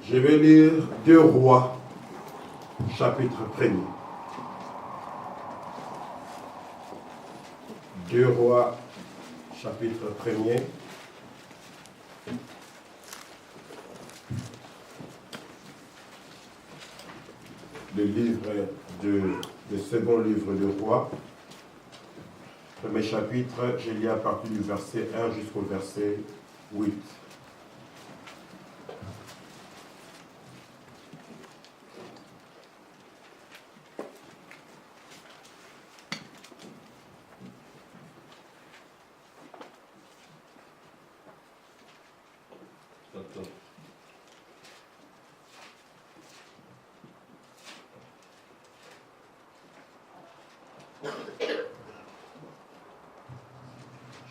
Je vais lire 2 Rois, chapitre 1er. 2 Rois, chapitre 1er. Le second livre de Rois. Premier chapitre, je lis à partir du verset 1 jusqu'au verset 8.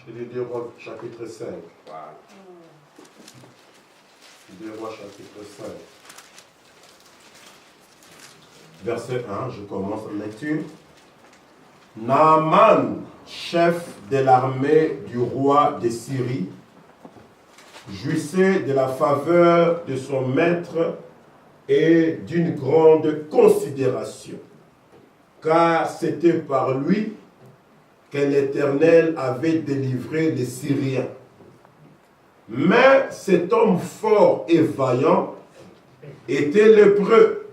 Je lis 2 Rois chapitre 5. 2 Rois chapitre 5. Verset 1, je commence la lecture. Naaman, chef de l'armée du roi de Syrie, jouissait de la faveur de son maître et d'une grande considération, car c'était par lui que l'Éternel avait délivré les Syriens. Mais cet homme fort et vaillant était lépreux.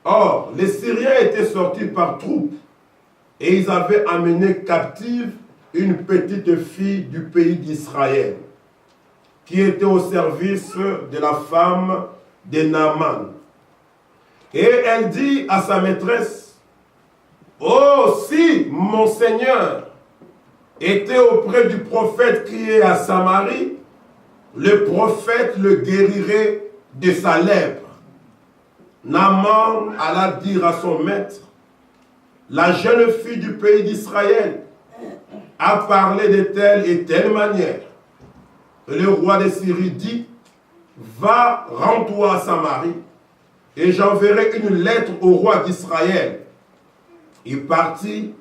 Or, les Syriens étaient sortis par troupes et ils avaient amené captive une petite fille du pays d'Israël qui était au service de la femme de Naaman. Et elle dit à sa maîtresse, « Oh, si mon Seigneur était auprès du prophète qui est à Samarie, le prophète le guérirait de sa lèpre. » Naaman alla dire à son maître, « La jeune fille du pays d'Israël a parlé de telle et telle manière. » Le roi de Syrie dit, « Va, rends-toi à Samarie, et j'enverrai une lettre au roi d'Israël. » Il partit,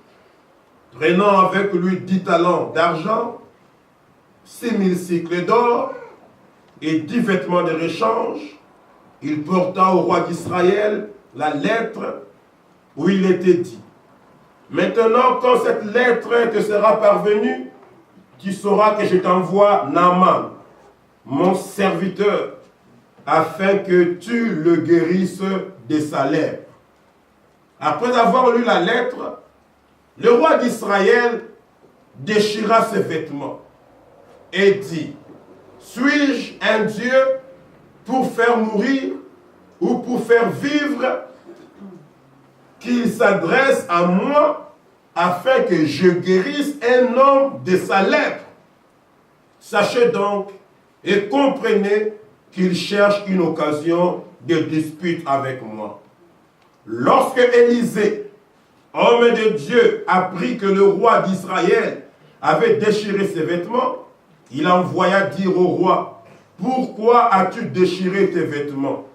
prenant avec lui 10 talents d'argent, 6000 cycles d'or et 10 vêtements de rechange. Il porta au roi d'Israël la lettre où il était dit, « Maintenant, quand cette lettre te sera parvenue, tu sauras que je t'envoie Naaman, mon serviteur, afin que tu le guérisses de sa lèpre. » Après avoir lu la lettre, le roi d'Israël déchira ses vêtements et dit, « Suis-je un Dieu pour faire mourir ou pour faire vivre, qu'il s'adresse à moi afin que je guérisse un homme de sa lèpre? Sachez donc et comprenez qu'il cherche une occasion de dispute avec moi. » Lorsque Élisée, homme de Dieu, apprit que le roi d'Israël avait déchiré ses vêtements, il envoya dire au roi, « Pourquoi as-tu déchiré tes vêtements?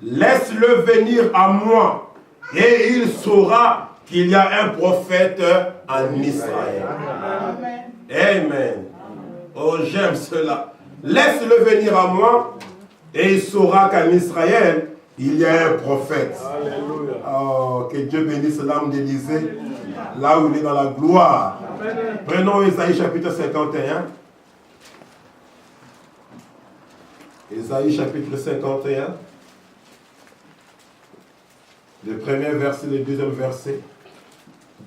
Laisse-le venir à moi, et il saura qu'il y a un prophète en Israël. » Amen. Amen. Oh, j'aime cela. Laisse-le venir à moi, et il saura qu'en Israël, il y a un prophète. Alléluia. Oh, que Dieu bénisse l'âme d'Élisée, là où il est dans la gloire. Amen. Prenons Ésaïe chapitre 51. Ésaïe chapitre 51. Le premier verset, le deuxième verset.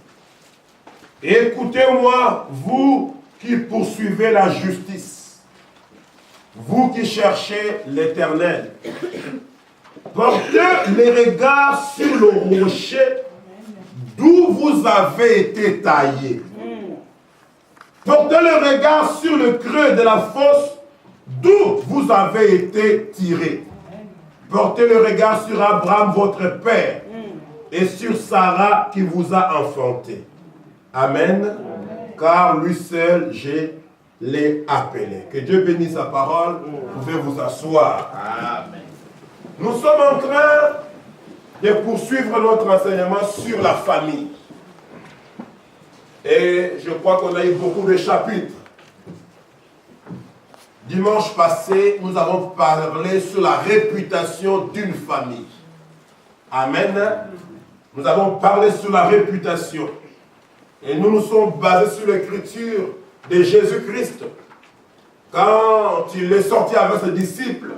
« Écoutez-moi, vous qui poursuivez la justice, vous qui cherchez l'Éternel. Portez les regards sur le rocher d'où vous avez été taillés. Portez le regard sur le creux de la fosse d'où vous avez été tirés. Portez le regard sur Abraham, votre père, et sur Sarah qui vous a enfanté. Amen. Amen. Car lui seul, je l'ai appelé. Que Dieu bénisse sa parole. Vous pouvez vous asseoir. Amen. Nous sommes en train de poursuivre notre enseignement sur la famille. Et je crois qu'on a eu beaucoup de chapitres Dimanche passé, nous avons parlé sur la réputation d'une famille. Amen. Nous avons parlé sur la réputation. Et nous nous sommes basés sur l'écriture de Jésus-Christ. Quand il est sorti avec ses disciples,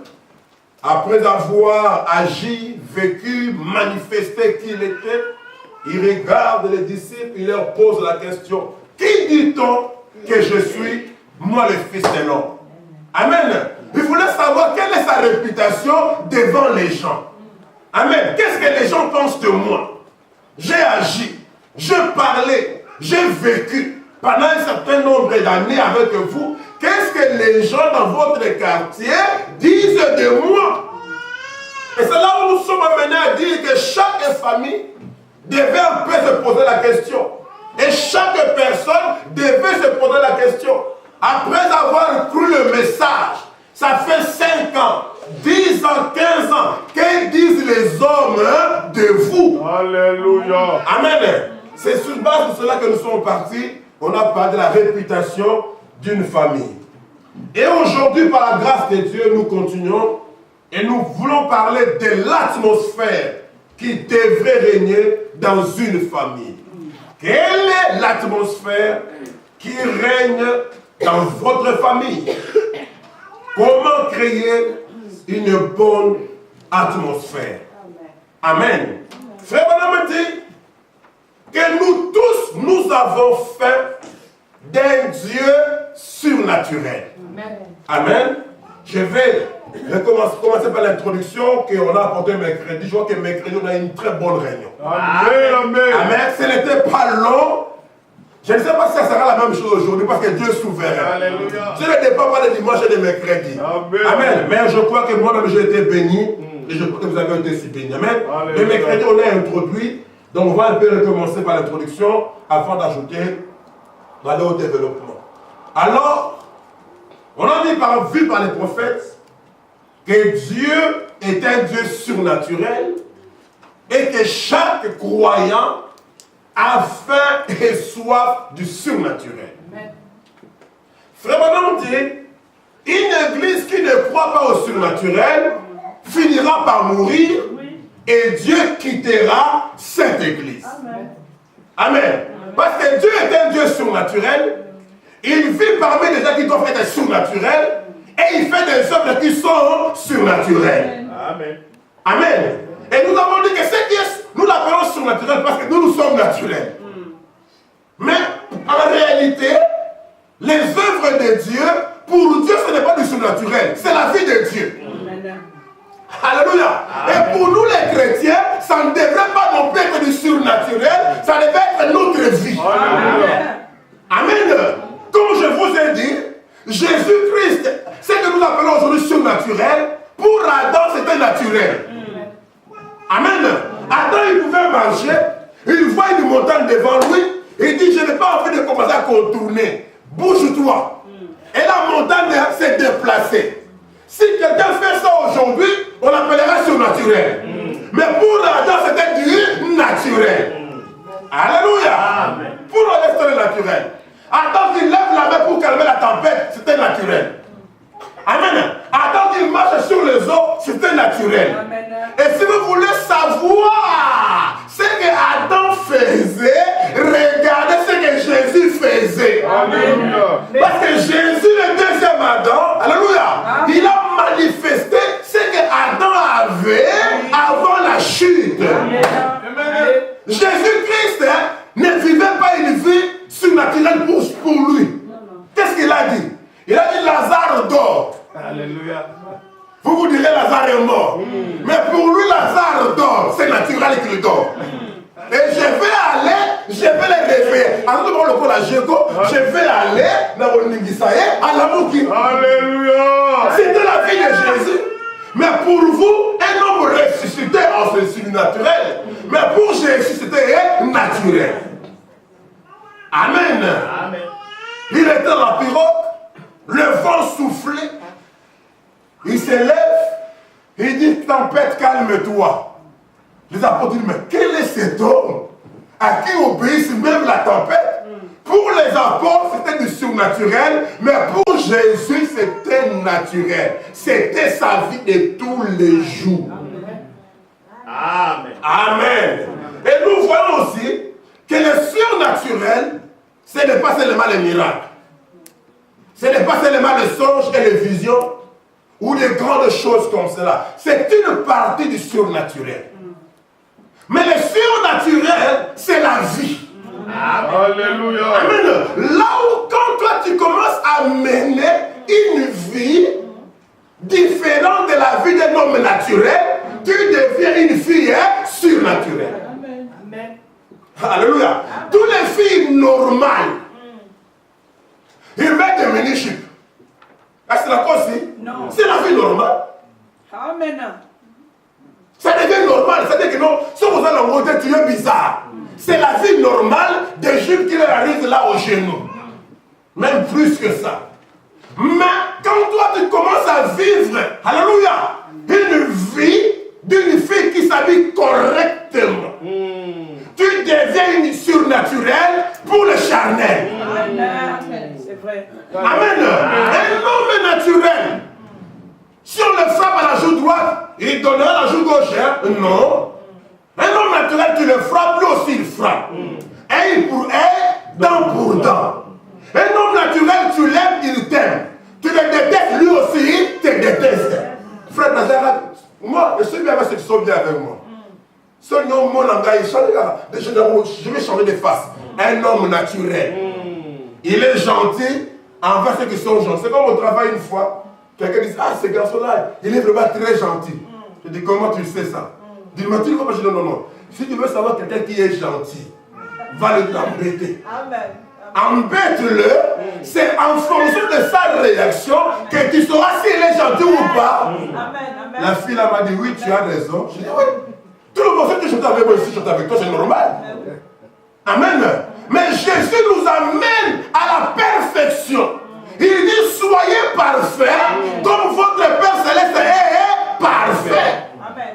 après avoir agi, vécu, manifesté qui il était, il regarde les disciples, il leur pose la question, qui dit-on que je suis, moi le Fils de l'homme? Amen. Il voulait savoir quelle est sa réputation devant les gens. Amen. Qu'est-ce que les gens pensent de moi? J'ai agi, j'ai parlé, j'ai vécu pendant un certain nombre d'années avec vous. Qu'est-ce que les gens dans votre quartier disent de moi? Et c'est là où nous sommes amenés à dire que chaque famille devait un peu se poser la question. Et chaque personne devait se poser la question. Après avoir cru le message, ça fait 5 ans, 10 ans, 15 ans, que disent les hommes de vous? Alléluia. Amen. C'est sur base de cela que nous sommes partis. On a parlé de la réputation d'une famille. Et aujourd'hui, par la grâce de Dieu, nous continuons et nous voulons parler de l'atmosphère qui devrait régner dans une famille. Quelle est l'atmosphère qui règne dans votre famille? Comment créer une bonne atmosphère? Amen. Frère Bonhomme dit que nous tous, nous avons faim d'un Dieu surnaturel. Amen. Je vais commencer par l'introduction qu'on a apportée mercredi. Je vois que mercredi, on a une très bonne réunion. Amen. Amen. Ce n'était pas long. Je ne sais pas si ça sera la même chose aujourd'hui parce que Dieu est souverain. Alléluia. Je ne dépend pas de dimanche et de mercredi. Amen. Amen. Mais je crois que moi-même j'ai été béni et je crois que vous avez été aussi béni. Amen. Le mercredi, on a introduit. Donc on va un peu recommencer par l'introduction afin d'ajouter, d'aller au développement. Alors, on a vu par les prophètes que Dieu est un Dieu surnaturel et que chaque croyant a faim et soif du surnaturel. Frère Bonhomme dit, une église qui ne croit pas au surnaturel finira par mourir et Dieu quittera cette église. Amen. Amen. Parce que Dieu est un Dieu surnaturel. Il vit parmi les gens qui doivent être surnaturels et il fait des œuvres qui sont surnaturelles. Amen. Amen. Et nous avons dit que ce qui est, nous l'appelons surnaturel parce que nous sommes naturels. Mais en réalité, les œuvres de Dieu, pour Dieu, ce n'est pas du surnaturel, c'est la vie de Dieu. Alléluia. Et pour nous les chrétiens, ça ne devrait pas non plus être du surnaturel, ça devait être notre vie. Amen. Amen. Comme je vous ai dit, Jésus-Christ, ce que nous appelons aujourd'hui surnaturel, pour Adam c'était naturel. Amen. Adam il pouvait marcher, il voit une montagne devant lui, il dit je n'ai pas envie de commencer à contourner, bouge-toi. Et la montagne s'est déplacée. Si quelqu'un fait ça aujourd'hui, on l'appellera surnaturel. Mais pour Adam c'était du naturel. Alléluia. Amen. Pour Adam c'était naturel. Adam qui lève la main pour calmer la tempête, c'était naturel. Amen. Adam qui marche sur les eaux, c'était naturel. Amen. Et si vous voulez savoir ce que Adam faisait, regardez ce que Jésus faisait. Amen. Parce que Jésus, le deuxième Adam, alléluia, Amen. Il a manifesté ce que Adam avait avant la chute. Amen. Jésus-Christ ne vivait pas une vie surnaturelle pour lui. Qu'est-ce qu'il a dit? Il a dit Lazare dort. Alléluia. Vous vous direz Lazare est mort. Mais pour lui Lazare dort. C'est naturel qu'il dort. Et je vais les réveiller. En tout cas, je vais aller dans le Ningisaye à la Mouki. Alléluia. C'était la vie de Jésus. Mais pour vous, un homme ressuscité en ce surnaturel. Mais pour Jésus, c'était naturel. Amen. Amen. Il était dans la pirogue, le vent soufflait, il se lève, il dit tempête, calme-toi. Les apôtres disent mais quel est cet homme à qui obéissent même la tempête? Pour les apôtres, c'était du surnaturel, mais pour Jésus, c'était naturel. C'était sa vie de tous les jours. Amen. Amen. Et nous voyons aussi que le surnaturel, ce n'est pas seulement les miracles. Ce n'est pas seulement les songes et les visions ou des grandes choses comme cela. C'est une partie du surnaturel. Mais le surnaturel, c'est la vie. Alléluia. Amen. Là où quand toi tu commences à mener une vie différente de la vie d'un homme naturel, tu deviens une fille surnaturelle. Amen. Alléluia. Toutes les filles normales, ils mettent des mini-jupes. Est-ce que c'est la cause aussi? Non. C'est la vie normale. Amen. Ça devient normal. C'est-à-dire que non, si vous allez en côté, tu es bizarre. C'est la vie normale des jupes qui leur arrivent là au genou. Même plus que ça. Mais quand toi tu commences à vivre, alléluia, une vie d'une fille qui s'habille correctement, tu deviens une surnaturelle pour le charnel. Amen. C'est vrai. Amen. Un homme naturel, si on le frappe à la joue droite, il donnera la joue gauche. Hein? Non. Un homme naturel, tu le frappes, lui aussi il frappe. Œil pour œil, dent pour dent. Un homme naturel, tu l'aimes, il t'aime. Tu le détestes, lui aussi, il te déteste. Frère Nazareth, moi, je suis bien avec ceux qui sont bien avec moi. Seulement, mon langage, je vais changer de face. Un homme naturel. Il est gentil envers ceux qui sont gentils. C'est comme au travail une fois. Quelqu'un dit, ah, ce garçon-là, il est vraiment très gentil. Je dis, comment tu sais ça? Il m'a dit, comment je dis, non, non, non. Si tu veux savoir quelqu'un qui est gentil, va l'embêter. Amen. Embête-le, c'est en fonction de sa réaction que tu sauras s'il est gentil ou pas. Amen. Amen. La fille là m'a dit, oui, tu as raison. Je dis, oui. Tout le monde que je chante avec moi ici, je chante avec toi, c'est normal. Amen. Mais Jésus nous amène à la perfection. Il dit, soyez parfaits, comme votre Père Céleste est parfait. Amen.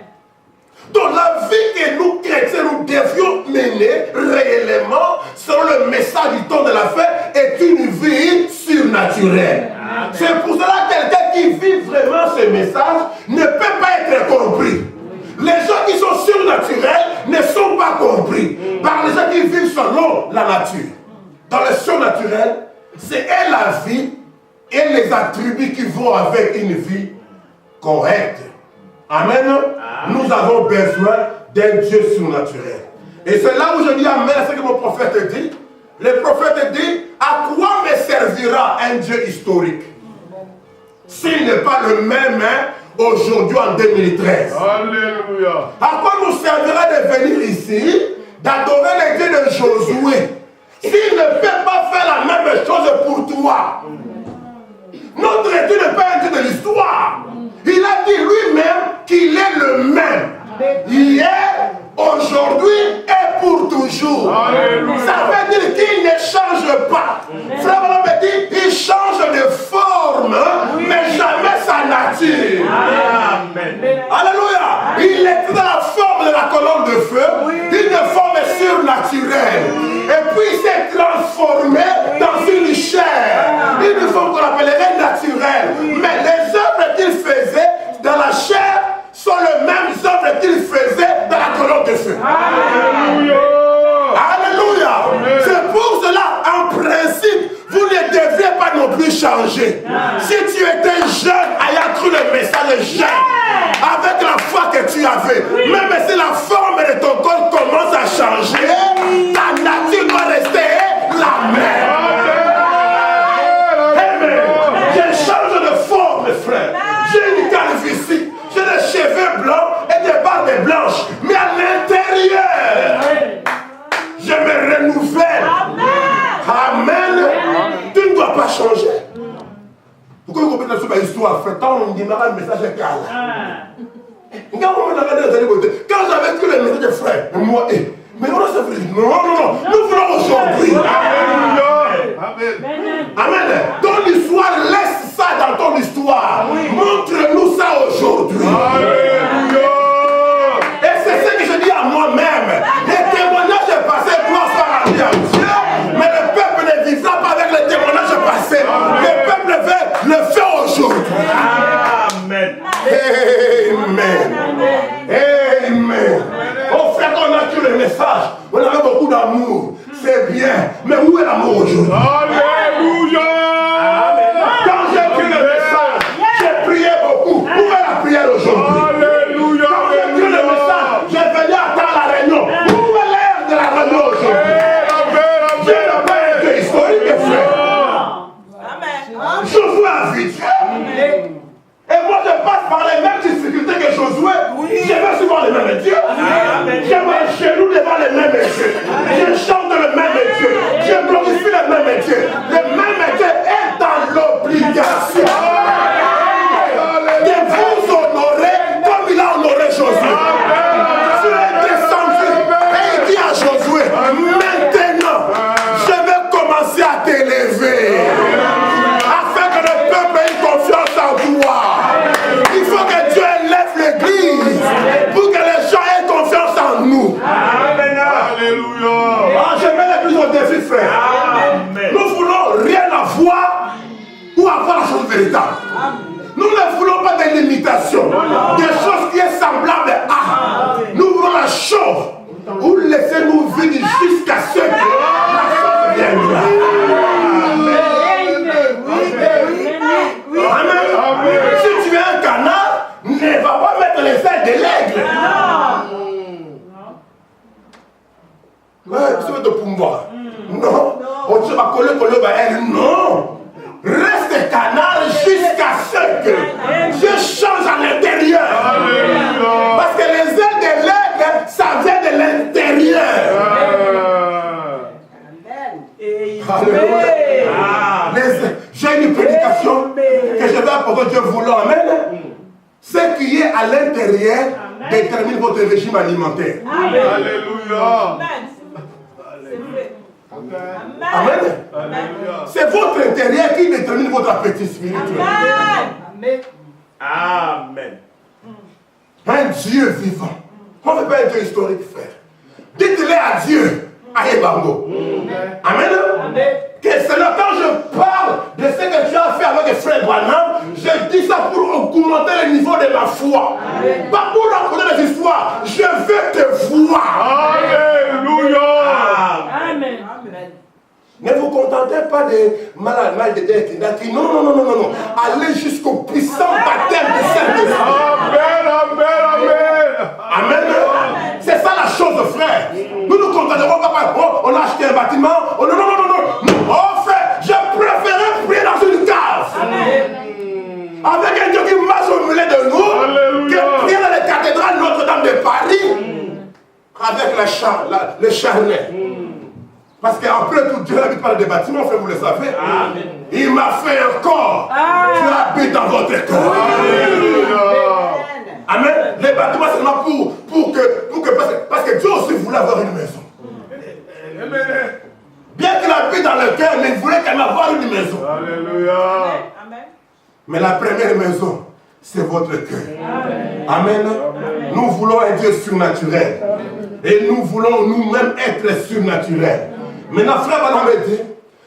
Donc la vie que nous chrétiens, nous devions mener réellement selon le message du temps de la fête est une vie surnaturelle. C'est pour cela que quelqu'un qui vit vraiment ce message ne peut pas être compris. Les gens qui sont surnaturels ne sont pas compris par les gens qui vivent selon la nature. Dans le surnaturel, c'est la vie et les attributs qui vont avec une vie correcte. Amen. Nous avons besoin d'un Dieu surnaturel. Et c'est là où je dis amen à ce que mon prophète dit. Le prophète dit, à quoi me servira un Dieu historique s'il n'est pas le même aujourd'hui en 2013? Alléluia. À quoi nous servira de venir ici, d'adorer le Dieu de Josué, s'il ne peut pas faire la même chose pour toi? Notre Dieu n'est pas un Dieu de l'histoire. Il a dit lui-même qu'il est le même. Hier, aujourd'hui et pour toujours. Alléluia. Ça veut dire qu'il ne change pas. Frère Manon me dit, il change de forme, mais jamais sa nature. Amen. Alléluia. Il est dans la forme de la colonne de feu, une forme surnaturelle. Et puis il s'est transformé dans une chair. Une forme qu'on appellerait naturelle. Mais les œuvres qu'il faisait dans la chair sont les mêmes œuvres qu'il faisait dans la colonne de feu. Alléluia. Alléluia. C'est pour cela, en principe, vous ne deviez pas non plus changer. Si tu étais jeune, ayant cru le message jeune, avec la foi que tu avais, même si la forme de ton corps commence à changer, ta nature doit rester la même. Amen. Je change de forme, frère. J'ai une calvitie, j'ai des cheveux blancs et des barbes blanches, mais à l'intérieur, je me renouvelle. Amen. Tu ne dois pas changer. Pourquoi vous comprenez sur ma histoire, frère? Quand on démarre un message calme. Quand j'avais cru le message de frère, moi, mais on s'est fait. Non, non, non, nous voulons aujourd'hui. Amen. Amen. Ton histoire, laisse ça dans ton histoire. Montre-nous ça aujourd'hui. Alléluia. Et c'est ce que je dis à moi-même. Les témoignages est passé, gloire soit rendue à Dieu, mais le peuple Amen. Oh frère, on a tué le message. On avait beaucoup d'amour. C'est bien. Mais où est l'amour aujourd'hui? Alléluia. Quand j'ai pris le message, j'ai prié beaucoup. Où est la prière aujourd'hui? Alléluia. Quand j'ai pris le message, j'ai venu attendre la réunion. Où est l'heure de la réunion aujourd'hui? Je n'ai pas été historique, mes frères. Josué a vécu. Et moi, je passe par les mêmes difficultés que Josué. Je vais souvent les mêmes dieux. Je me genoux devant les mêmes dieux. Je chante le même Dieu. Je glorifie le même Dieu. Le même Dieu est dans l'obligation de vous honorer comme il a honoré Josué. Tu es descendu et il dit à Josué, maintenant, je vais commencer à t'élever afin que le peuple ait confiance en toi. Il faut que Dieu élève l'église pour que les gens aient confiance en nous. Alléluia. Ah, je mets l'église au défi, frère. Amen. Nous voulons rien avoir ou avoir la chose véritable. Nous ne voulons pas des limitations, des choses qui sont semblables à. Nous voulons la chose où laissez-nous vivre jusqu'à ce que la chose vienne. Amen. Si tu es un canard, ne va pas mettre les ailes de l'aigle. Tu veux de pouvoir. Non. On te va coller elle. Non. Reste canard jusqu'à ce que Dieu change à l'intérieur. Parce que les ailes de l'aigle, ça vient de l'intérieur. Alléluia. J'ai une prédication que je vais apporter Dieu voulant. Amen. Ce qui est à l'intérieur détermine votre régime alimentaire. Alléluia. Amen. C'est votre intérieur qui détermine votre appétit spirituel. Amen. Un Dieu vivant. On ne veut pas un Dieu historique, frère. Dites-le à Dieu. Aïe Bango. Amen. Que Seigneur, quand je parle de ce que tu as fait avec le frère Branham, je dis ça pour augmenter le niveau de ma foi. Pas pour raconter des histoires. Je veux te voir. Alléluia. Amen. Ne vous contentez pas de mal de qui non. Allez jusqu'au puissant baptême du Saint-Esprit. Amen. C'est ça la chose, frère. Nous nous contenterons pas. On a acheté un bâtiment. Oh, non. Oh, frère, je préférais prier dans une cave. Avec un Dieu qui marche au milieu de nous, que prier dans les cathédrales Notre-Dame de Paris. Avec le charnet. Parce qu'après tout, Dieu n'habite pas dans des bâtiments, frère, vous le savez. Amen. Il m'a fait un corps. Dieu habite dans votre corps. Amen. Les bâtiments, c'est seulement pour que parce que Dieu aussi voulait avoir une maison. Bien qu'il habite dans le cœur, mais il voulait quand même avoir une maison. Alléluia. Mais la première maison, c'est votre cœur. Amen. Nous voulons un Dieu surnaturel. Et nous voulons nous-mêmes être surnaturels. Maintenant, frère Branham dit,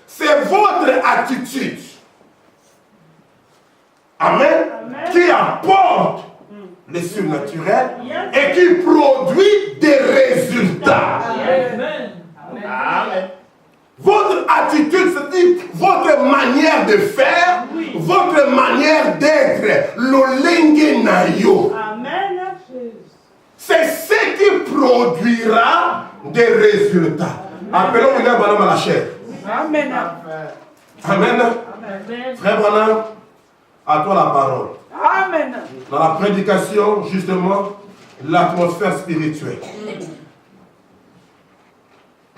c'est votre attitude. Amen. Qui apporte le surnaturel et qui produit des résultats. Amen. Votre attitude, c'est-à-dire votre manière de faire, votre manière d'être, l'olingue nayo. C'est ce qui produira des résultats. Appelons William Branham à la chair. Amen. Amen. Frère Branham, à toi la parole. Amen. Dans la prédication, justement, l'atmosphère spirituelle.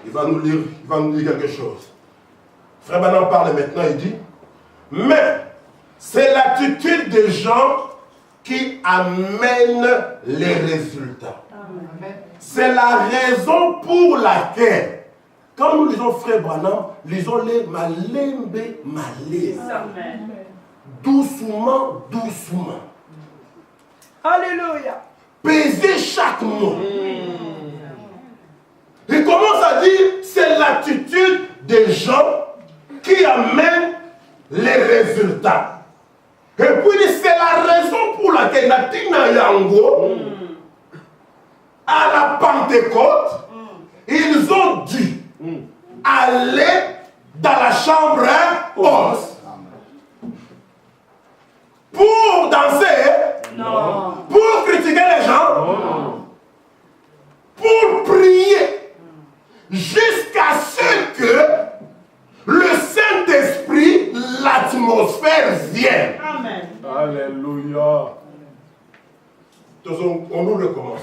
Il va nous dire quelque chose. Frère Branham parle maintenant, il dit, mais c'est l'attitude des gens qui amène les résultats. C'est la raison pour laquelle, quand nous lisons Frère Branham, lisons les malembe malaise. Doucement. Alléluia. Pesez chaque mot. Il commence à dire, c'est l'attitude des gens qui amènent les résultats. Et puis c'est la raison pour laquelle Natina Yango, à la Pentecôte, ils ont dû aller dans la chambre haute. Pour danser, Non. pour critiquer les gens, pour prier, jusqu'à ce que le Saint-Esprit, l'atmosphère vienne. Amen. Alléluia. On nous recommence.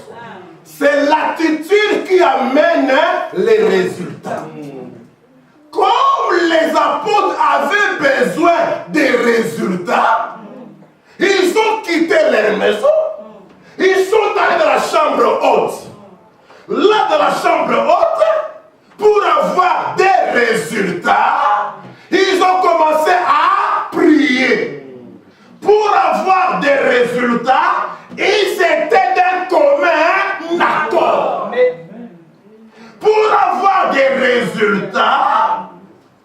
C'est l'attitude qui amène les résultats. Comme les apôtres avaient besoin des résultats, ils ont quitté leur maison, ils sont allés dans la chambre haute. Là, dans la chambre haute, pour avoir des résultats, ils ont commencé à prier. Pour avoir des résultats, ils étaient d'un commun accord. Pour avoir des résultats,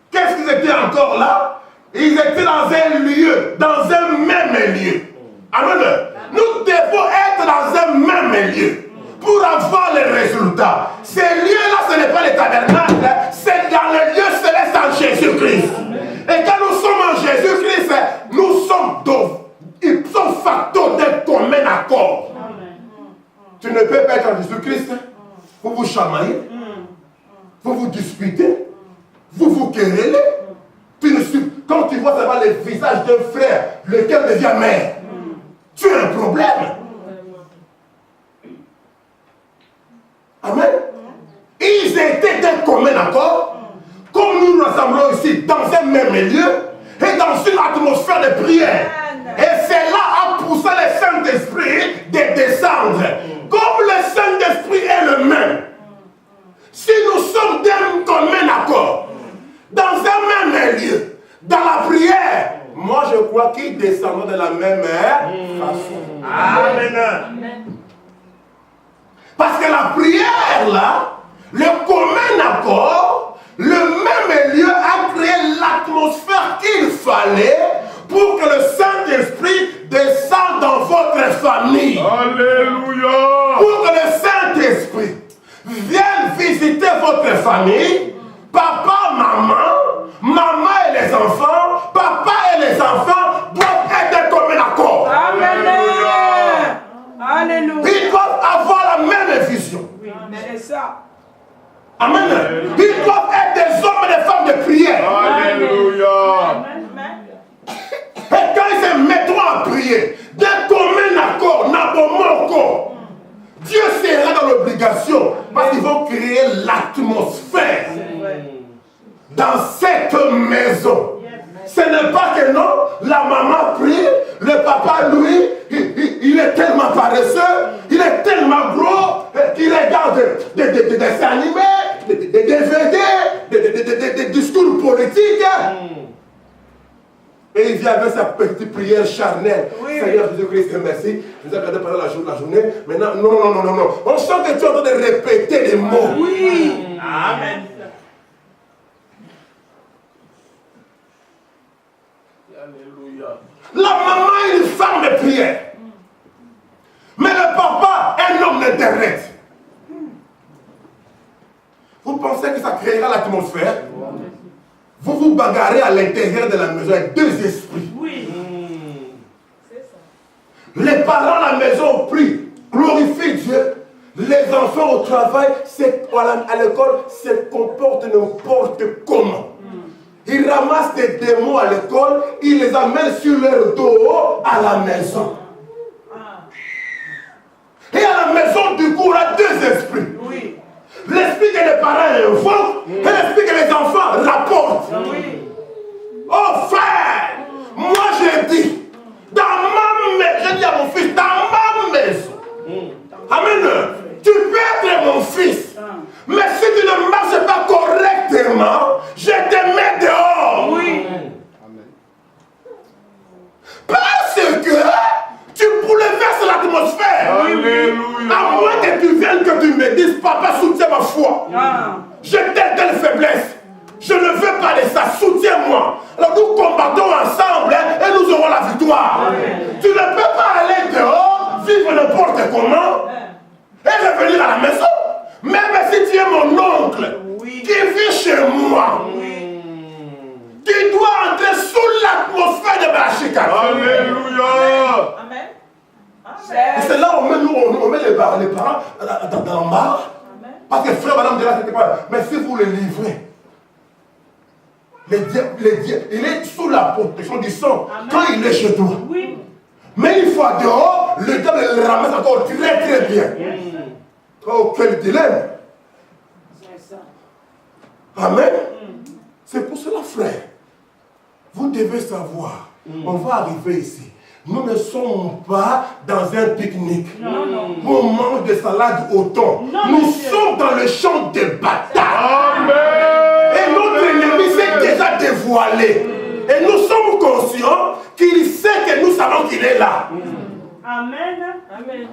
qu'est-ce qu'ils étaient encore là? Ils étaient dans un lieu, dans un même lieu. Amen. Nous devons être dans un même lieu pour avoir les résultats. Ces lieux-là, ce n'est pas les tabernacles, c'est dans le lieu céleste en Jésus-Christ. Et quand nous sommes en Jésus-Christ, nous sommes facteurs d'un commun accord. Tu ne peux pas être en Jésus-Christ, vous vous chamaillez, vous vous disputez, vous vous querellez. Quand tu vois seulement le visage d'un frère, lequel devient mère, tu as un problème. Amen. Ils étaient d'un commun accord, comme nous nous rassemblons ici, dans un même lieu, et dans une atmosphère de prière. Et cela a poussé le Saint-Esprit de descendre. Comme le Saint-Esprit est le même, si nous sommes d'un commun accord, dans un même lieu, dans la prière, moi je crois qu'ils descendent de la même façon. Amen. Parce que la prière là, le commun accord, le même lieu a créé l'atmosphère qu'il fallait pour que le Saint-Esprit descende dans votre famille. Alléluia. Pour que le Saint-Esprit vienne visiter votre famille, papa, maman et les enfants, papa et les enfants doivent être comme un accord. Amen. Alléluia. Ils doivent avoir la même vision. C'est ça. Amen. Ils doivent être des hommes et des femmes de prière. Alléluia. Et quand ils se mettront à prier, d'un commun accord, n'abomoko, Dieu sera dans l'obligation parce qu'ils vont créer l'atmosphère dans cette maison. Ce n'est pas que non, la maman prie, le papa, lui, il est tellement paresseux, il est tellement gros, qu'il regarde des dessins animés, des DVD, des discours politiques. Et il vient avec sa petite prière charnelle. Oui. Seigneur Jésus-Christ, merci. Je vous ai regardé pendant la journée. Maintenant, non. On sent que tu es en train de répéter les mots. Oui. Amen. Alléluia. La maman est une femme de prière. Mais le papa est un homme d'Internet. Vous pensez que ça créera l'atmosphère? Vous vous bagarrez à l'intérieur de la maison avec deux esprits. Oui. C'est ça. Les parents à la maison prient, glorifient Dieu. Les enfants au travail, à l'école, se comportent n'importe comment. Ils ramassent des démons à l'école, ils les amènent sur leur dos à la maison. Et à la maison, du coup, on a deux esprits. Oui. L'esprit que les parents invoquent et l'esprit que les enfants rapportent. Oui. Oh frère, moi je dis, dans ma maison, je dis à mon fils, dans ma maison. Amen. Tu peux être mon fils. Mais si tu ne marches pas correctement, je te mets dehors. Oui. Parce que tu bouleverses l'atmosphère. Alléluia. À moins que tu viennes, que tu me dises, papa, soutiens ma foi. Ah. J'ai telle faiblesse. Je ne veux pas de ça, soutiens-moi. Alors nous combattons ensemble et nous aurons la victoire. Tu ne peux pas aller dehors, vivre n'importe comment et revenir à la maison. Même si tu es mon oncle qui vit chez moi, tu dois entrer sous l'atmosphère de Bachika. Alléluia. Amen. Et c'est là où on met les parents dans l'embarras. Parce que frère, madame, de là, c'était pas. Mais si vous le livrez, il est sous la protection du sang quand il est chez toi. Oui. Mais une fois dehors, le diable le ramasse encore très très bien. Oh, quel dilemme. C'est ça. Amen. C'est pour cela, frère, vous devez savoir, on va arriver ici. Nous ne sommes pas dans un pique-nique. Où on mange des salades au thon. Nous sommes dans le champ de bataille. Amen. Et notre ennemi s'est déjà dévoilé. Et nous sommes conscients qu'il sait que nous savons qu'il est là. Amen. Amen.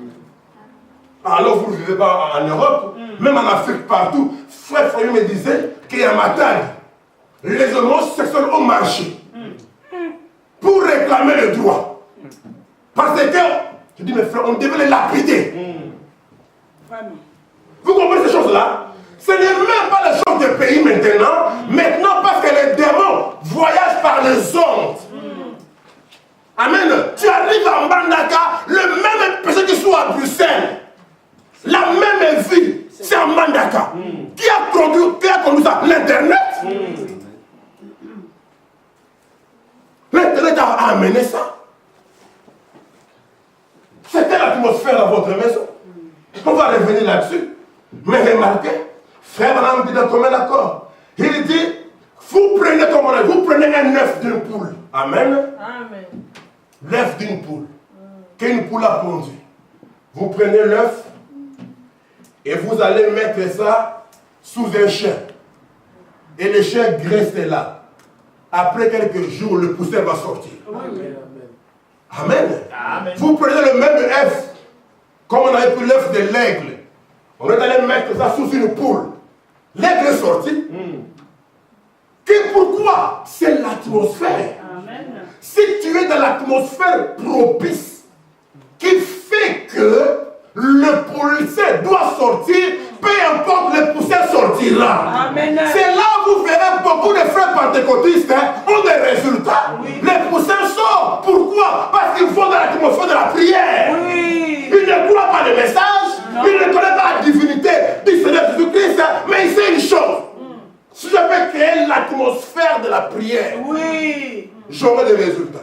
Alors vous ne vivez pas en Europe, même en Afrique, partout. Frère Frédéric me disait qu'il y a Matadi. Les homosexuels ont marché pour réclamer le droit. Parce que, je dis mes frères, on devait les lapider. Vous comprenez ces choses-là? Ce n'est même pas les choses du pays maintenant. Maintenant, parce que les démons voyagent par les ondes. Amen. Tu arrives à Mbandaka, le même péché qui soit à Bruxelles. La même vie, c'est à Mbandaka. Qui a conduit ça? L'Internet. L'Internet a amené ça. C'était l'atmosphère dans votre maison. On va revenir là-dessus. Mais remarquez, frère Madame dit dans commun accord. Il dit, vous prenez comme on a, vous prenez un œuf d'une poule. Amen. Amen. L'œuf d'une poule. Qu'une poule a pondu. Vous prenez l'œuf et vous allez mettre ça sous un chien. Et le chien reste là. Après quelques jours, le poussin va sortir. Amen. Amen. Vous prenez le même œuf, comme on avait pris l'œuf de l'aigle. On est allé mettre ça sous une poule. L'aigle est sorti. Pourquoi? C'est l'atmosphère. Si tu es dans l'atmosphère propice, qui fait que le poussin doit sortir, peu importe, le poussin sortira. C'est là où vous verrez beaucoup de frères pentecôtistes ont des résultats. Les poussins sortent. Pourquoi? Parce qu'ils vont dans l'atmosphère de la prière. Ils ne croient pas le message, ils ne connaissent pas la divinité du Seigneur Jésus-Christ, mais ils savent une chose. Si je peux créer l'atmosphère de la prière, j'aurai des résultats.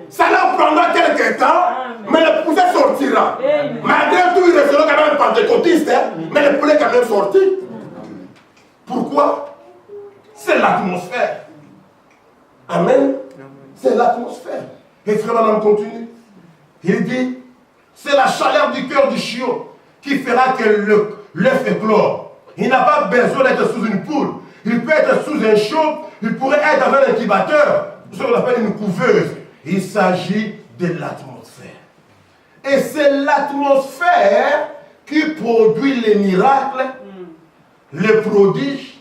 Ça leur prendra quelques temps, mais le poussin sortira. Malgré tout, ils resteront quand même pentecôtistes, mais le poulet est quand même sorti. Pourquoi? C'est l'atmosphère. Amen. C'est l'atmosphère. Et frère Madame continue. Il dit, c'est la chaleur du cœur du chiot qui fera que l'œuf éclore. Il n'a pas besoin d'être sous une poule. Il peut être sous un chaud, il pourrait être dans un incubateur, ce qu'on appelle une couveuse. Il s'agit de l'atmosphère. Et c'est l'atmosphère qui produit les miracles, les prodiges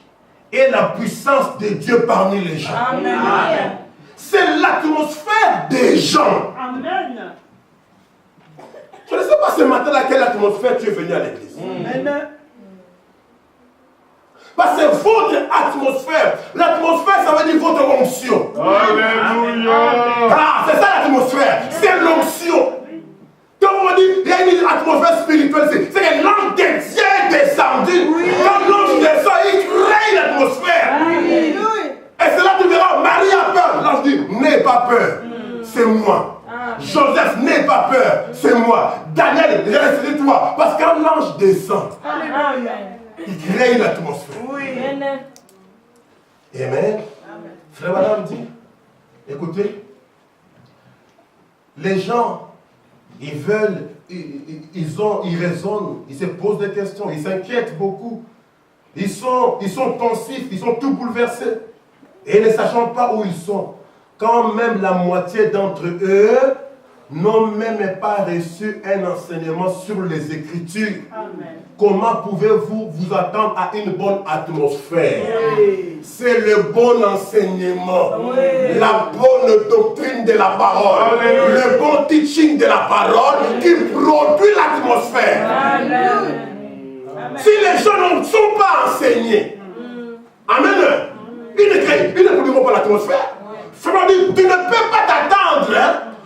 et la puissance de Dieu parmi les gens. Amen. C'est l'atmosphère des gens. Amen. Je ne sais pas ce matin à quelle atmosphère tu es venu à l'église. Amen. Parce que votre atmosphère, l'atmosphère, ça veut dire votre onction. Alléluia. Ah, c'est ça l'atmosphère, c'est l'onction. Quand on dit il y a une atmosphère spirituelle, c'est que l'ange de Dieu est descendu. Quand l'ange descend, il crée l'atmosphère. Et c'est là que tu verras, Marie a peur. L'ange dit, n'aie pas peur, c'est moi. Joseph, n'aie pas peur, c'est moi. Daniel, c'est toi. Parce que quand l'ange descend, il crée une atmosphère. Amen. Amen. Frère Madame dit, écoutez, les gens, ils veulent, ils raisonnent, ils se posent des questions, ils s'inquiètent beaucoup. Ils sont pensifs, ils sont tout bouleversés. Et ne sachant pas où ils sont, quand même la moitié d'entre eux n'ont même pas reçu un enseignement sur les Écritures. Amen. Comment pouvez-vous vous attendre à une bonne atmosphère? Oui. C'est le bon enseignement, Oui. la bonne doctrine de la parole, Alléluia. le bon teaching de la parole qui produit l'atmosphère. Amen. Si les gens ne sont pas enseignés, amen, ils ne produiront pas l'atmosphère. Frère, tu ne peux pas t'attendre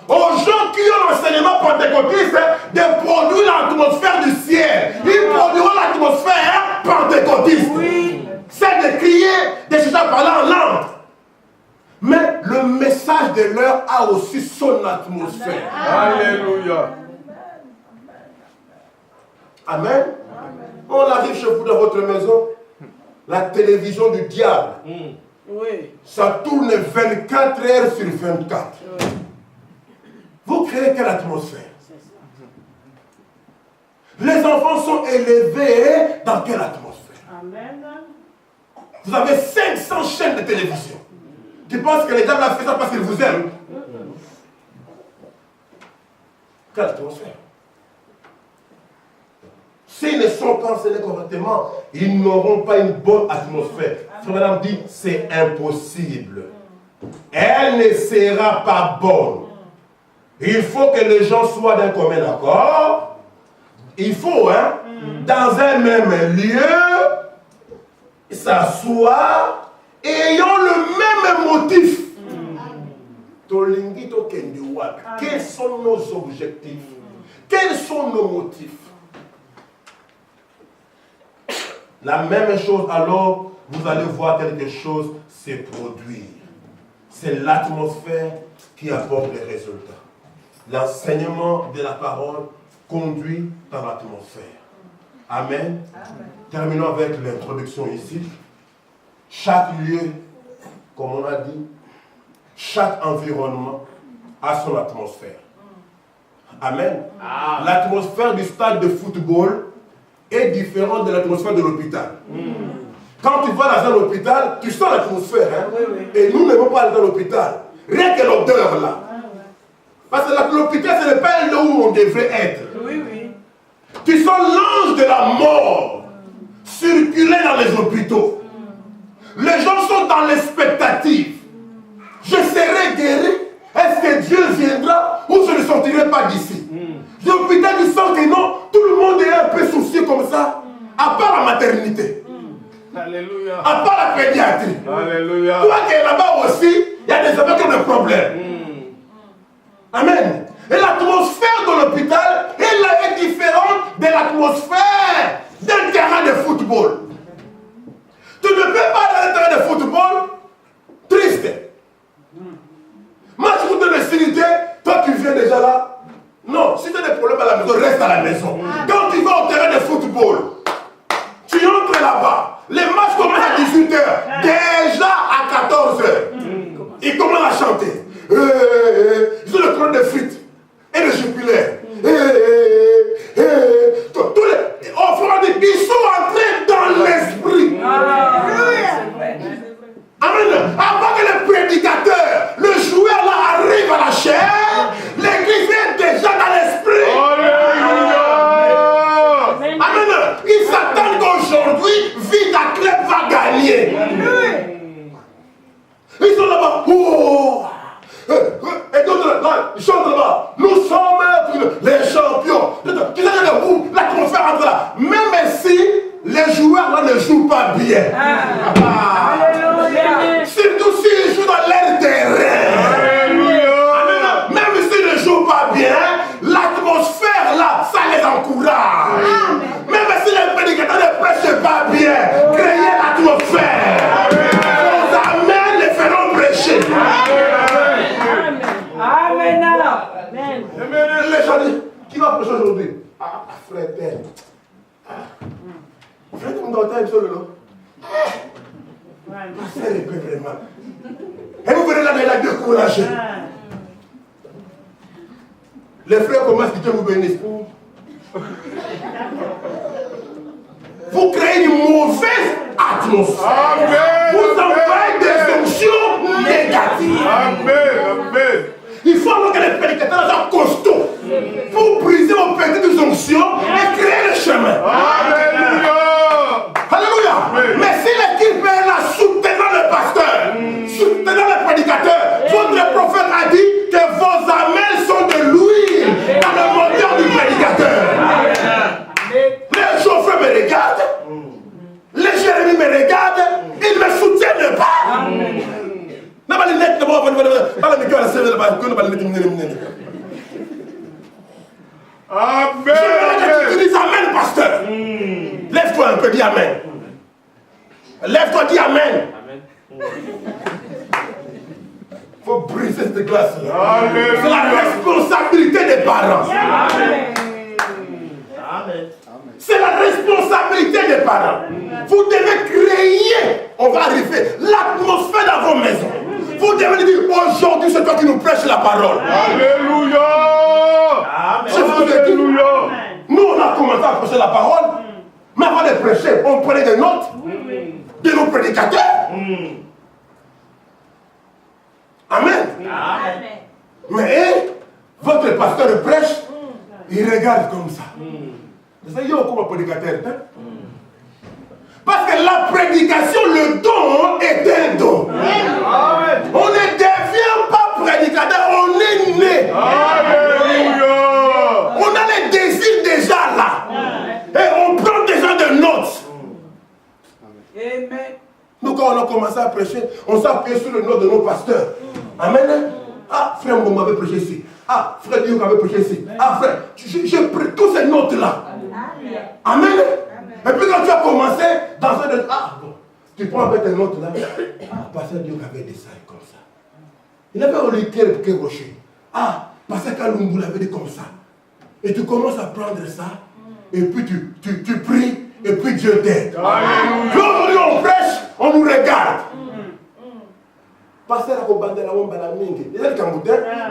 aux gens qui ont l'enseignement pentecôtiste de produire l'atmosphère du ciel. Ils produiront l'atmosphère pentecôtiste. Oui. C'est de crier, de chercher à parler en langue. Mais le message de l'heure a aussi son atmosphère. Alléluia. Amen. On arrive chez vous dans votre maison, la télévision du diable, Oui. ça tourne 24 heures sur 24. Vous créez quelle atmosphère? Les enfants sont élevés dans quelle atmosphère? Amen. Vous avez 500 chaînes de télévision. Tu penses que les diables ont fait ça parce qu'ils vous aiment? Quelle atmosphère? S'ils ne sont pas enseignés correctement, ils n'auront pas une bonne atmosphère. Frère Madame dit, c'est impossible. Elle ne sera pas bonne. Il faut que les gens soient d'un commun accord. Il faut, dans un même lieu, s'asseoir, ayant le même motif. Tolingi to kendi wapi. Quels sont nos objectifs? Quels sont nos motifs? La même chose alors, vous allez voir quelque chose se produire. C'est l'atmosphère qui apporte les résultats. L'enseignement de la parole conduit dans l'atmosphère. Amen. Terminons avec l'introduction ici. Chaque lieu, comme on a dit, chaque environnement a son atmosphère. Amen. L'atmosphère du stade de football est différente de l'atmosphère de l'hôpital. Quand tu vas dans un hôpital, tu sens l'atmosphère. Et nous n'aimons pas aller dans l'hôpital. Rien que l'odeur là. Parce que l'hôpital, ce n'est pas là où on devrait être. Oui, oui. Tu sens l'ange de la mort circuler dans les hôpitaux. Les gens sont dans l'expectative. Je serai guéri. Est-ce que Dieu viendra ou je ne sortirai pas d'ici? L'hôpital, tu sens que non, tout le monde est un peu soucieux comme ça, à part la maternité, Alléluia. à part la pédiatrie. Alléluia. Toi qui es là-bas aussi, il y a des enfants qui ont des problèmes. Amen. Et l'atmosphère de l'hôpital, elle est différente de l'atmosphère d'un terrain de football. Tu ne peux pas aller dans un terrain de football triste. Match contre les Sénité, toi tu viens déjà là. Non, si tu as des problèmes à la maison, reste à la maison. Quand tu vas au terrain de football, tu entres là-bas. Les matchs commencent à 18h. Déjà à 14h. Ils commencent à chanter. Ils ont le trône de frites et de jupilaires. Ils sont entrés dans l'esprit. Amen. Avant que le prédicateur, le joueur là arrive à la chair, l'église est déjà dans l'esprit. Alléluia. Amen. Ils s'attendent qu'aujourd'hui, Vita Club va gagner. Ils sont là-bas. Oh. Et d'autres là, ils chantent là-bas. Nous sommes les champions. Tu sais que vous, l'atmosphère entre là. Même si les joueurs là ne jouent pas bien. Alléluia. Surtout s'ils jouent dans leur terrain. Alléluia. Même s'ils ne jouent pas bien, l'atmosphère là, ça les encourage. Même si les prédicateurs ne prêchent pas bien, créez l'atmosphère. Vos amens les feront prêcher. Amen. Amen. Les gens disent, qui va prêcher aujourd'hui? Ah, frère tel. Frère tel, on doit être seul là. C'est le peu vraiment. Et vous verrez là, il a découragé. Les frères commencent à Dieu vous bénisse. Vous créez une mauvaise atmosphère. Amen. Vous envoyez des fonctions négatives. Amen. Amen. Il faut alors que les prédicateurs soient onctions et créer le chemin. Alléluia. Alléluia. Mais si l'équipe est là soutenant le pasteur, soutenant le prédicateur, votre prophète a dit que vos amens sont de l'huile dans le moteur du prédicateur. Les chauffeurs me regardent, les Jérémie me regardent, ils ne me soutiennent pas. Amen. Tu dis amen, pasteur. Lève-toi un peu, dis amen. Lève-toi, dis amen. Il faut briser cette glace-là. C'est la responsabilité des parents. C'est la responsabilité des parents. Vous devez créer, on va arriver, l'atmosphère dans vos maisons. Vous devez dire, aujourd'hui c'est toi qui nous prêches la parole. Alléluia. Je vous ai dit, nous on a commencé à prêcher la parole, mais avant de prêcher, on prenait des notes de nos prédicateurs. Amen. Mais votre pasteur prêche, il regarde comme ça. Vous savez, il y a beaucoup de prédicateurs. Parce que la prédication, le don est un don. On ne devient pas prédicateur, on est né. Alléluia. On a les désirs déjà là. Et on prend déjà des notes. Amen. Nous, quand on a commencé à prêcher, on s'appuyait sur le nom de nos pasteurs. Amen. Ah, frère Mbombo avait prêché ici. Ah, frère Diouk avait prêché ici. Ah, frère, j'ai pris toutes ces notes-là. Amen. Et puis quand tu as commencé dans un de... Ah, bon, tu prends avec tes notes là. Ah, pasteur Diouk avait des sailles comme ça. Il avait relié quelques rochers. Ah, pasteur Kalumbu l'avait dit comme ça. Et tu commences à prendre ça. Et puis tu pries. Et puis Dieu t'aide. Aujourd'hui on prêche, on nous regarde. Pasteur a combattu la bombe à la mingue. Il a dit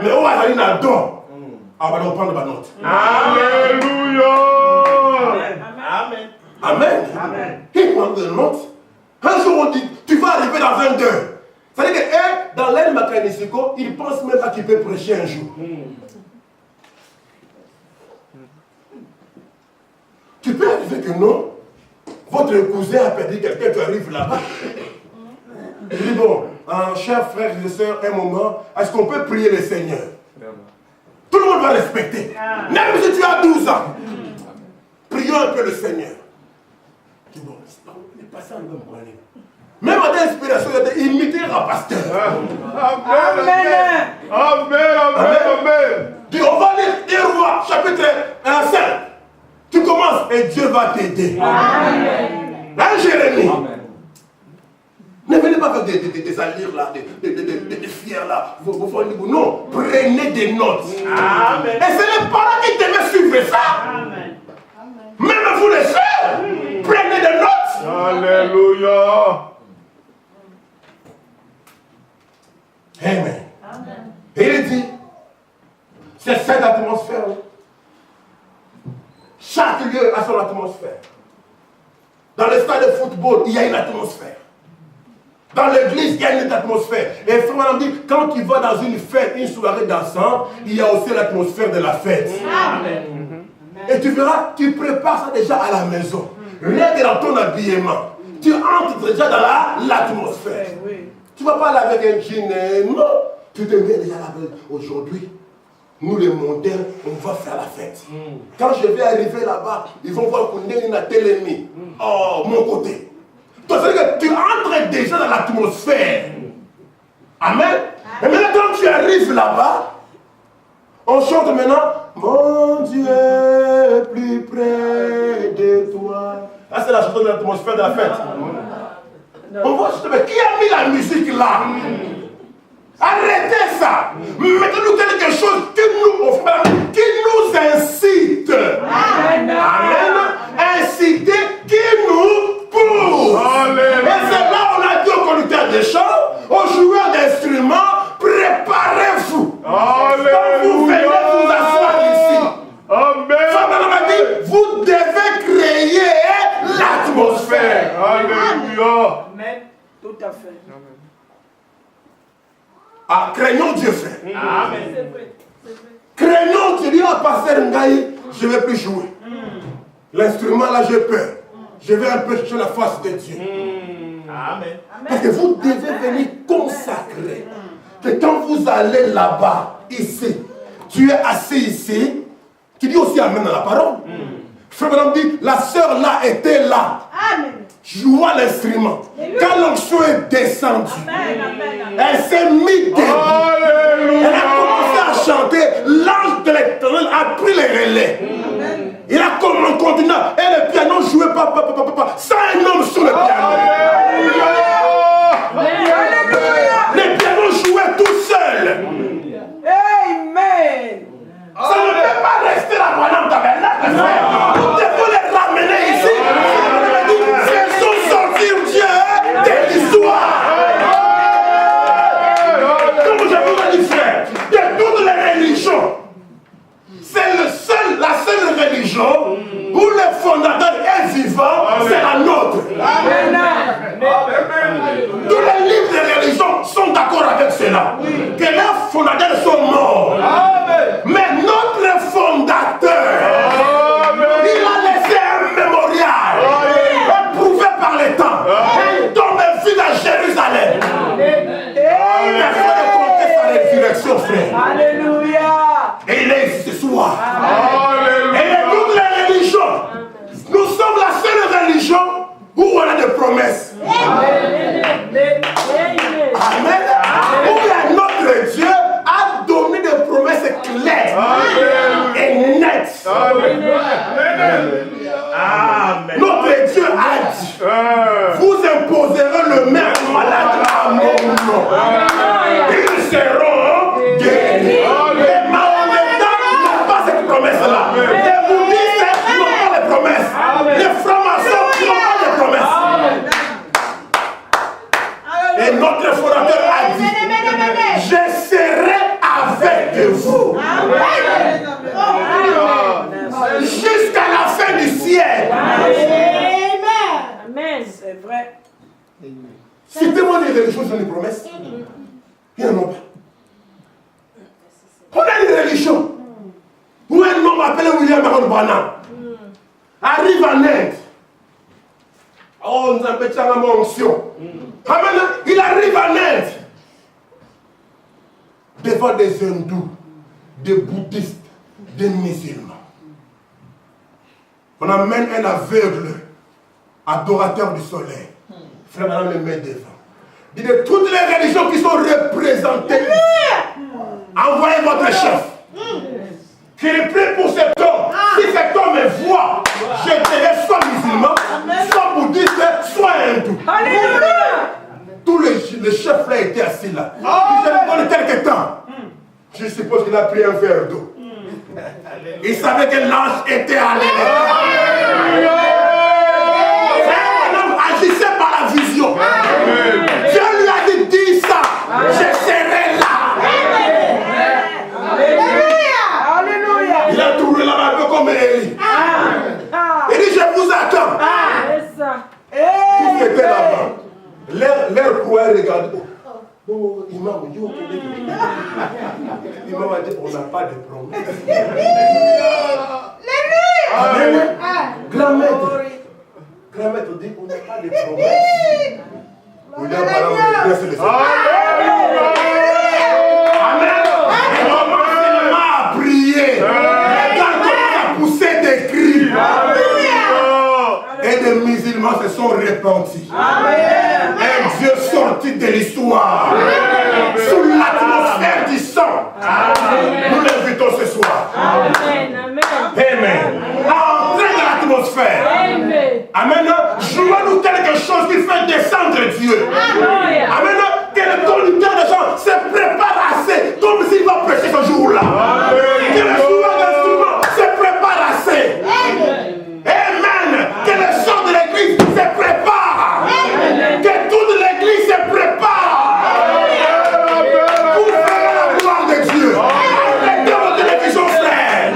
mais on va aller dans le don. On va prendre la note. Alléluia. Amen. Amen. Il prend des notes. Un jour on dit, tu vas arriver dans un deuil. C'est-à-dire que dans l'aile mécanicico, il pense même à qu'il peut prêcher un jour. Tu peux arriver que non. Votre cousin a perdu quelqu'un, tu arrives là-bas. Il dit bon, chers frères et sœurs, un moment, est-ce qu'on peut prier le Seigneur? Tout le monde va respecter. Même si tu as 12 ans. Prions un peu le Seigneur. Tu dis bon, il est passé en même point. Même à l'inspiration, il a été imité un pasteur. Amen. Amen. Dis, on va lire 1 Roi, chapitre 5. Tu commences et Dieu va t'aider. Hein, Jérémie? Ne venez pas faire des allures là, des fiers là. Non, prenez des notes. Amen. Et c'est les parents qui devaient suivre ça. Amen. Même vous les sœurs, prenez des notes. Alléluia. Amen. Et il dit, c'est cette atmosphère. Chaque lieu a son atmosphère. Dans le stade de football, il y a une atmosphère. Dans l'église, il y a une atmosphère. Et frère m'a dit, quand tu vas dans une fête, une soirée dansante, il y a aussi l'atmosphère de la fête. Amen. Et tu verras, tu prépares ça déjà à la maison. Rien que dans ton habillement. Tu entres déjà dans l'atmosphère. Tu ne vas pas aller avec un jean, non. Tu te mets déjà là aujourd'hui. Nous les modernes, on va faire la fête. Quand je vais arriver là-bas, ils vont voir qu'on est une télémie. Oh, mon côté. Donc, c'est-à-dire que tu entres déjà dans l'atmosphère. Amen. Et maintenant, quand tu arrives là-bas, on chante maintenant, mon Dieu est plus près de toi. Ah, c'est la chanson de l'atmosphère de la fête. On va chanter, mais qui a mis la musique là? Arrêtez ça. Mettez-nous quelque chose qui nous incite. Amen. Inciter qui nous pousse. Et c'est là on a dit aux conducteurs de chants, aux joueurs d'instruments, préparez-vous. Quand vous venez vous asseoir ici. Amen. Vous devez créer l'atmosphère. Alléluia. Amen. Tout à fait. Ah, craignons Dieu, frère. Amen. C'est vrai. Craignons Dieu, dit à Pasteur Ngaï, je ne vais plus jouer. L'instrument là, j'ai peur. Je vais un peu chercher la face de Dieu. Amen. Parce que vous devez venir consacrer. Que quand vous allez là-bas, ici, tu es assis ici, tu dis aussi Amen dans la parole. Frère Branham dit, la sœur là était là. Amen. Jouant l'instrument. Quand l'onction est descendue, elle s'est mise debout. Elle a commencé à chanter. L'ange de l'Éternel a pris les relais. Il a continué. Et le piano jouait pas. Sans un homme sur le piano. Le piano jouait tout seul. Amen. Ça ne peut pas rester la Branham Tabernacle. Nous devons les ramener ici. Faisons sortir Dieu de l'histoire. Comme je vous ai dit, frère, de toutes les religions, c'est la seule religion où le fondateur est vivant, c'est la nôtre. Tous les livres de religion sont d'accord avec cela. Que leurs fondateurs sont morts. Mais notre fondateur, il a laissé un mémorial éprouvé par les temps. Un tombe vide à Jérusalem. Il faut de compter sa résurrection, frère. Alléluia. Et il est ici ce soir. Et de toutes les religions, nous sommes la seule religion où on a des promesses. Amen. Où notre Dieu a donné des promesses claires et nettes. Amen. Notre Dieu a dit, vous imposerez le même malade à mon nom. Ils seront guéris. Les Mahométans n'ont pas cette promesse-là. Les bouddhistes n'ont pas les promesses. Les francs-maçons n'ont pas les promesses. Et notre fondateur a dit, je serai avec vous jusqu'à la fin du siècle. Amen. C'est vrai. Citez-moi des religions qui ont des promesses. Il n'y en a pas. On a une religion où un homme appelé William Aaron Branham arrive en Inde. Oh, nous avons une onction. Il arrive en Inde devant des hindous, des bouddhistes, des musulmans. On amène un aveugle, adorateur du soleil. Frère Branham le met devant. Il dit de toutes les religions qui sont représentées ici, envoyez votre chef. Qu'il prie pour cet homme. Si cet homme me voit, je dirai soit musulman, soit bouddhiste, soit hindou. Alléluia. Tous les chefs là étaient assis là. Il s'est donné quelques temps. Je suppose qu'il a pris un verre d'eau. Il savait que l'ange était allé. Un homme agissait par la vision. Dieu lui a dit, dis ça, je serai là. Alléluia. Il a tourné là-bas un peu comme Élie. Il dit, je vous attends. C'est ça. Tous étaient là-bas. Leur croix regardait. Oh, imam, yo, imam a dit, on n'a pas de promesse. Amen. Grand-maître dit, on n'a pas de promesse. William Branham redresse les Amen. Et on commence à prier. Quand on a poussé des cris. Et des musulmans se sont repentis. Un Dieu sorti de l'histoire. Sous l'atmosphère du sang. Nous l'invitons ce soir. Amen. Amen. Amen. Entrez dans l'atmosphère. Amen. Amen. Jouez-nous quelque chose qui fait descendre Dieu. Amen. Que le conducteur de chant se prépare assez, comme s'il va prêcher ce jour-là. Que le joueur d'instrument se prépare assez. Amen. Que le chant de l'église se prépare. Que toute l'église se prépare. Pour faire la gloire de Dieu. Arrêtez vos télévisions, frère.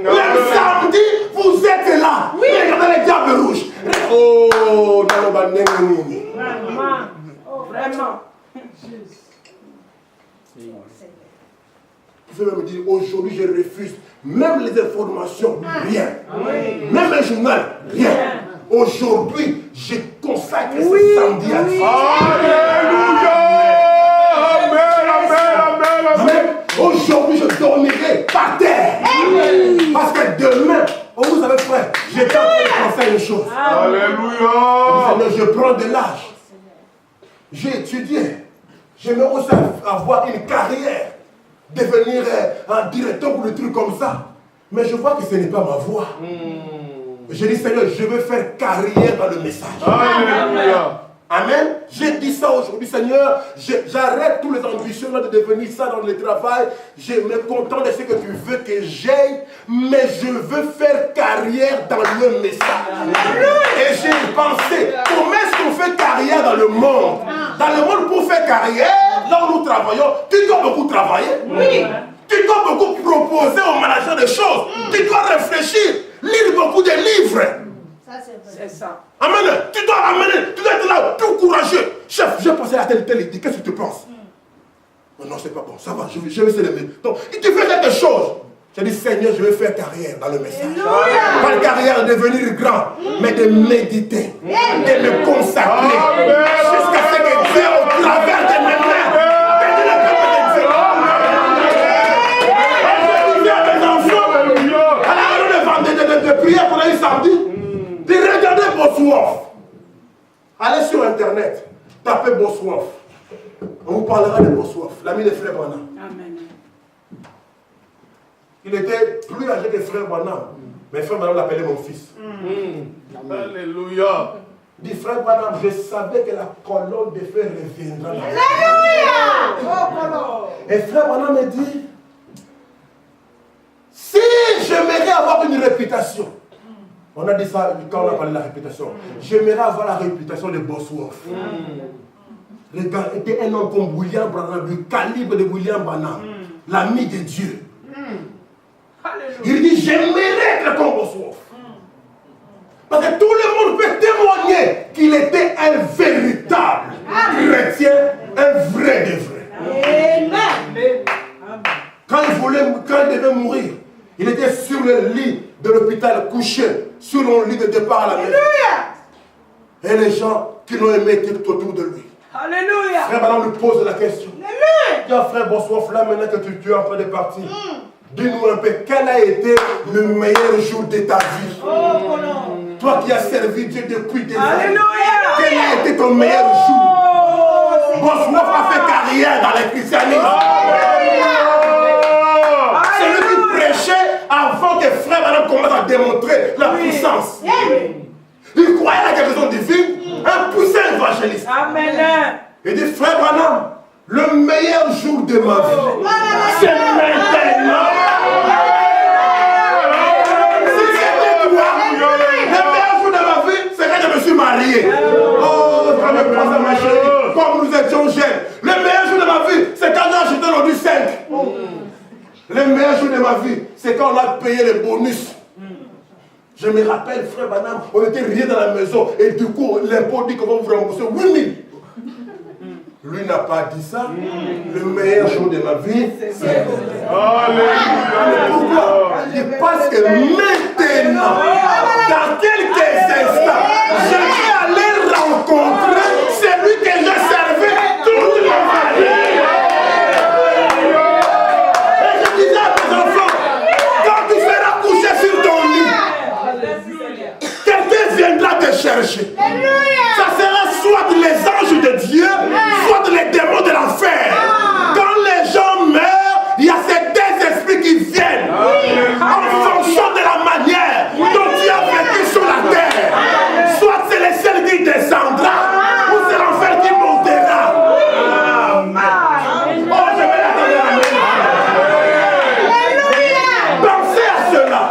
Le samedi, vous êtes là. Regardez les diables rouges. Oh, dans le banane. Vraiment. Il faut me dire, aujourd'hui, je refuse même les informations, rien. Même un journal, rien. Aujourd'hui, je consacre ce samedi à Dieu. Alléluia. Amen. Aujourd'hui, je dormirai par terre. Parce que demain, vous savez, frère, j'étais en train de penser à une chose. Alléluia. Seigneur, je prends de l'âge. J'ai étudié. J'aimerais aussi avoir une carrière. Devenir un directeur ou des trucs comme ça. Mais je vois que ce n'est pas ma voie. J'ai dit, Seigneur, je veux faire carrière dans le message. Alléluia. Amen. J'ai dit ça aujourd'hui, Seigneur. J'arrête tous les ambitions de devenir ça dans le travail. Je me contente de ce que tu veux que j'aille, mais je veux faire carrière dans le message. Et j'ai pensé, comment est-ce qu'on fait carrière dans le monde? Dans le monde, pour faire carrière, là où nous travaillons, tu dois beaucoup travailler. Oui. Tu dois beaucoup proposer au manager des choses. Tu dois réfléchir, lire beaucoup de livres. C'est ça. Amen. Tu dois amener, tu dois être là, tout courageux. Chef, j'ai pensé à telle idée. Qu'est-ce que tu penses? Non, c'est pas bon. Ça va, je vais essayer de me. Donc, il te fait quelque chose. J'ai dit, Seigneur, je vais faire carrière dans le message. Pas de carrière de devenir grand, mais de méditer, de me consacrer jusqu'à ce que Dieu, au travers de mes mains, bénisse le peuple de Dieu. Je disais à mes enfants, à la de prière pour un samedi, de regarder Bosworth. Allez sur internet, tapez Bosworth. On vous parlera de Bosworth, l'ami de Frère Branham. Amen. Il était plus âgé que Frère Branham, mais Frère Branham l'appelait mon fils. Alléluia. Il dit, Frère Branham, je savais que la colonne de feu reviendra. Alléluia. Et Frère Branham me dit, si j'aimerais avoir une réputation, on a dit ça quand on a parlé de la réputation, j'aimerais avoir la réputation de Bosworth. Le gars était un homme comme William Branham, du calibre de William Branham, l'ami de Dieu. Il dit, j'aimerais être comme Bosworth. Parce que tout le monde peut témoigner qu'il était un véritable chrétien, un vrai de vrai. Amen. Quand il devait mourir, il était sur le lit de l'hôpital, couché sur le lit de départ à la maison. Et les gens qui l'ont aimé étaient tout autour de lui. Alléluia. Frère Branham lui pose la question. Dis à Frère Bosworth, là maintenant que tu es en train de partir, dis-nous un peu, quel a été le meilleur jour de ta vie? Toi qui as servi Dieu depuis des années, quel a été ton meilleur jour? Bosworth a fait carrière dans le christianisme. C'est lui qui prêchait avant que Frère Branham commence à démontrer la puissance. Il croyait à la guérison divine, un puissant évangéliste. Amen. Il dit, Frère Branham, le meilleur jour de ma vie, c'est maintenant. Si c'était toi, le meilleur jour de ma vie, c'est quand je me suis marié. Oh, quand je pense à ma chérie, comme nous étions jeunes. Le meilleur jour de ma vie, c'est quand j'ai acheté l'Audi 5. Le meilleur jour de ma vie, c'est quand on a payé les bonus. Je me rappelle, Frère Branham, on était rien dans la maison et du coup, l'impôt dit qu'on va vous rembourser 8 000. Lui n'a pas dit ça. Le meilleur jour de ma vie, c'est Alléluia. pourquoi? Parce que maintenant, dans quelques instants, je vais aller rencontrer celui que j'ai servi toute ma vie. Et je disais à mes enfants, quand tu seras couché sur ton lit, quelqu'un viendra te chercher. Ça sera soit les anges de Dieu, soit les démons de l'enfer. Quand les gens meurent, il y a ces deux esprits qui viennent en fonction de la manière dont tu as vécu sur la terre. Soit c'est le ciel qui descendra, ou c'est l'enfer qui montera. Oh, je vais l'attendre. Pensez à cela.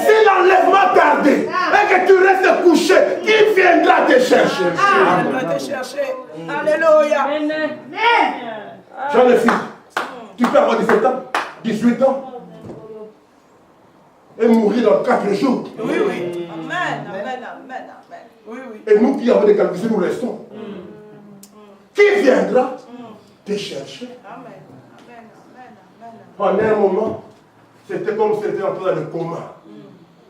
Si l'enlèvement tardait et que tu restes couché, qui viendra te chercher? Viendra te chercher. Alléluia. Jeune fille, tu peux avoir 17 ans, 18 ans et mourir dans 4 jours. Oui, oui. Amen. Amen. Amen. Amen. Oui, oui. Et nous qui avons des calculs, nous restons. Qui viendra te chercher? Amen. Amen. Amen. Amen. Pendant un moment, c'était comme si c'était entré dans le coma.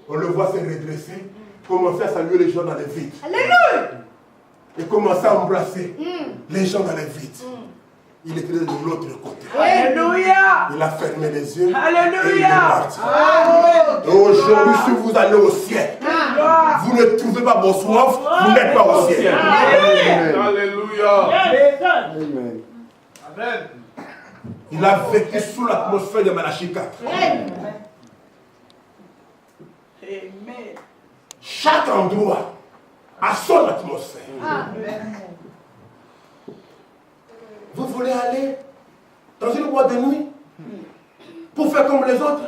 On le voit se redresser, commencer à saluer les gens dans les vides. Alléluia. Et commencer à embrasser les gens dans les vides. Il était de l'autre côté. Alléluia. Il a fermé les yeux. Alléluia. Et il est parti. Amen. Et aujourd'hui, si vous allez au ciel, vous ne trouvez pas vos soifs, vous n'êtes pas au ciel. Alléluia. Amen. Amen. Il a vécu sous l'atmosphère de Malachie 4. Amen. Chaque endroit a son atmosphère. Vous voulez aller dans une boîte de nuit pour faire comme les autres?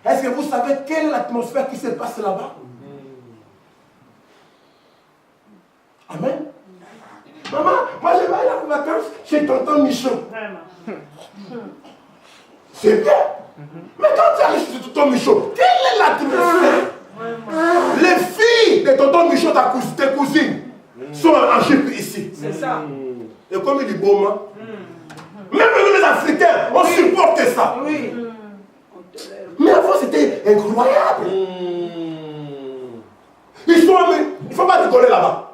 Est-ce que vous savez quelle est l'atmosphère qui se passe là-bas? Amen. Maman, moi je vais aller en vacances chez tonton Michaud. C'est bien. Mais quand tu arrives chez tonton Michaud, quelle est l'atmosphère? Les filles de tonton Michaud, tes cousines, sont en Chypre ici. C'est ça. Et comme il dit bon, même nous les Africains, on supporte ça. Oui. Mais avant c'était incroyable. Ils sont amis. Il ne faut pas rigoler là-bas.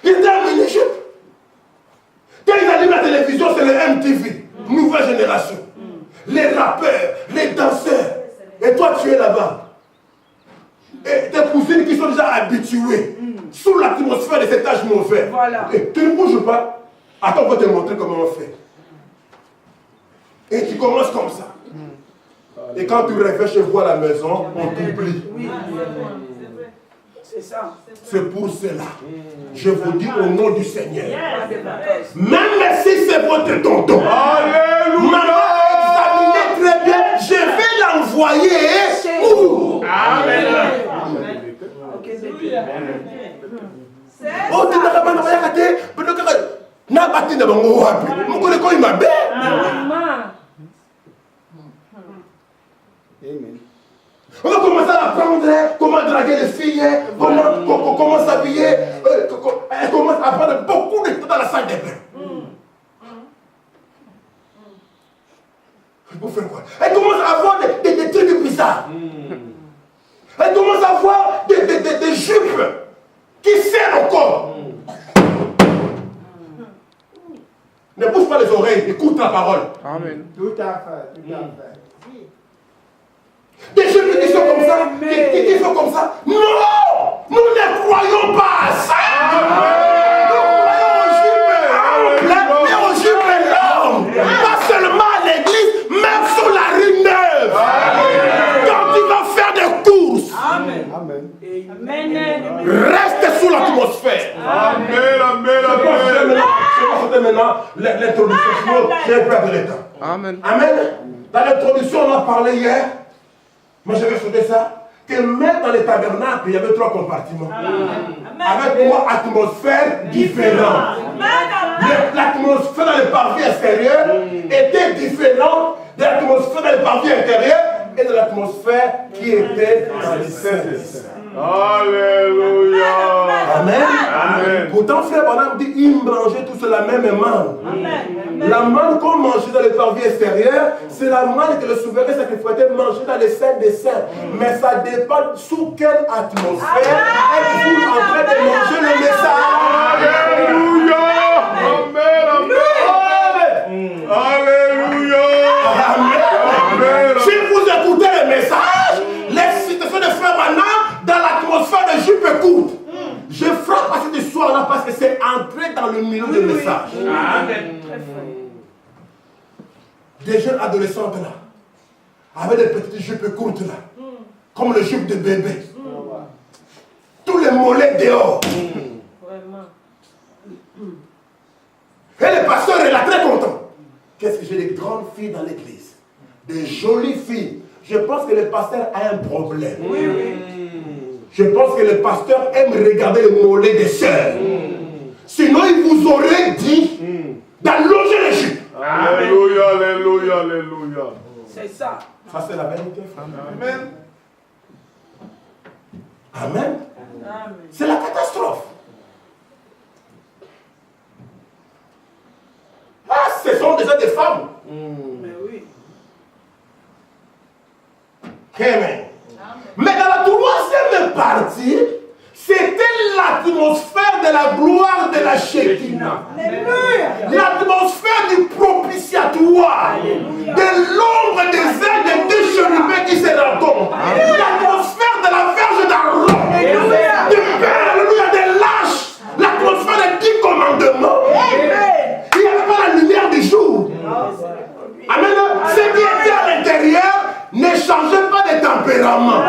Ils étaient en Égypte. Quand ils allument la télévision, c'est le MTV, nouvelle génération. Les rappeurs, les danseurs. Et toi, tu es là-bas. Et tes cousines qui sont déjà habituées sous l'atmosphère de cet âge mauvais. Voilà. Et tu ne bouges pas. Attends, on va te montrer comment on fait. Et tu commences comme ça. Et quand tu reviens chez vous à la maison, on t'oublie. Oui. C'est ça. C'est pour cela. Je vous dis au nom du Seigneur. Pas de vacances. Même si c'est votre tonton. Maman, examinez très bien. Je vais l'envoyer où? Amen. Ok, bébé. Oh, tu n'as pas envoyé. N'a pas été dans mon wapi. Mon collègue, il m'a bien. Amen. On va commencer à apprendre comment draguer les filles, comment s'habiller. Elle commence à apprendre beaucoup de temps dans la salle de bain. Pour faire quoi? Elle commence à avoir des trucs bizarres. Elle commence à avoir des jupes qui serrent au corps. Ne bouge pas les oreilles, écoute la parole. Amen. Tout à fait, tout à fait. Des jupes qui sont comme ça, qui sont comme ça. Non! Nous ne croyons pas à ça! Nous croyons aux jupes amples, mais aux jupes longues. Pas seulement à l'église, même sur la rue neuve. Quand tu vas faire des courses, Amen. reste sous l'atmosphère. Amen. Je vais maintenant l'introduction, sinon j'ai perdu le temps. Amen. Amen. Dans l'introduction, on a parlé hier. Moi, je vais sauter ça. Que même dans les tabernacles, il y avait 3 compartiments. Avec 3 atmosphères différentes. L'atmosphère dans le parvis extérieur était différente de l'atmosphère dans le parvis intérieur et de l'atmosphère qui était dans les saints. Alléluia. Amen. Amen. Pourtant, frère Branham dit ils mangeaient tous la même manne. La manne qu'on mangeait dans le parvis extérieur, c'est la manne que le souverain sacrificateur mangeait dans les saints des saints. Mais ça dépend sous quelle atmosphère êtes-vous en train de manger le message. Alléluia. Amen. Amen. Alléluia. Amen. Si vous écoutez le message, les citations de frère Branham dans l'atmosphère de jupe courte. Je frappe à cette histoire-là parce que c'est entré dans le milieu du message. Amen. Des jeunes adolescentes là, avec des petites jupes courtes là, comme les jupes de bébé. Tous les mollets dehors. Et le pasteur est là très content. Qu'est-ce que j'ai des grandes filles dans l'église? Des jolies filles. Je pense que le pasteur a un problème. Je pense que le pasteur aime regarder les mollets des sœurs. Sinon, il vous aurait dit d'allonger les jupes. Alléluia, alléluia, alléluia. C'est ça. Ça, c'est la vérité. Amen. Amen. C'est la catastrophe. Ah, ce sont déjà des femmes partir, c'était l'atmosphère de la gloire de la Shekinah. L'atmosphère du propitiatoire. De l'ombre des ailes des deux chérubins qui se rencontrent. L'atmosphère de la verge d'Aaron. Du Père, alléluia, des lâches. L'atmosphère des 10 commandements. Il n'y avait pas la lumière du jour. Amen. Ce qui était à l'intérieur ne changeait pas de tempérament.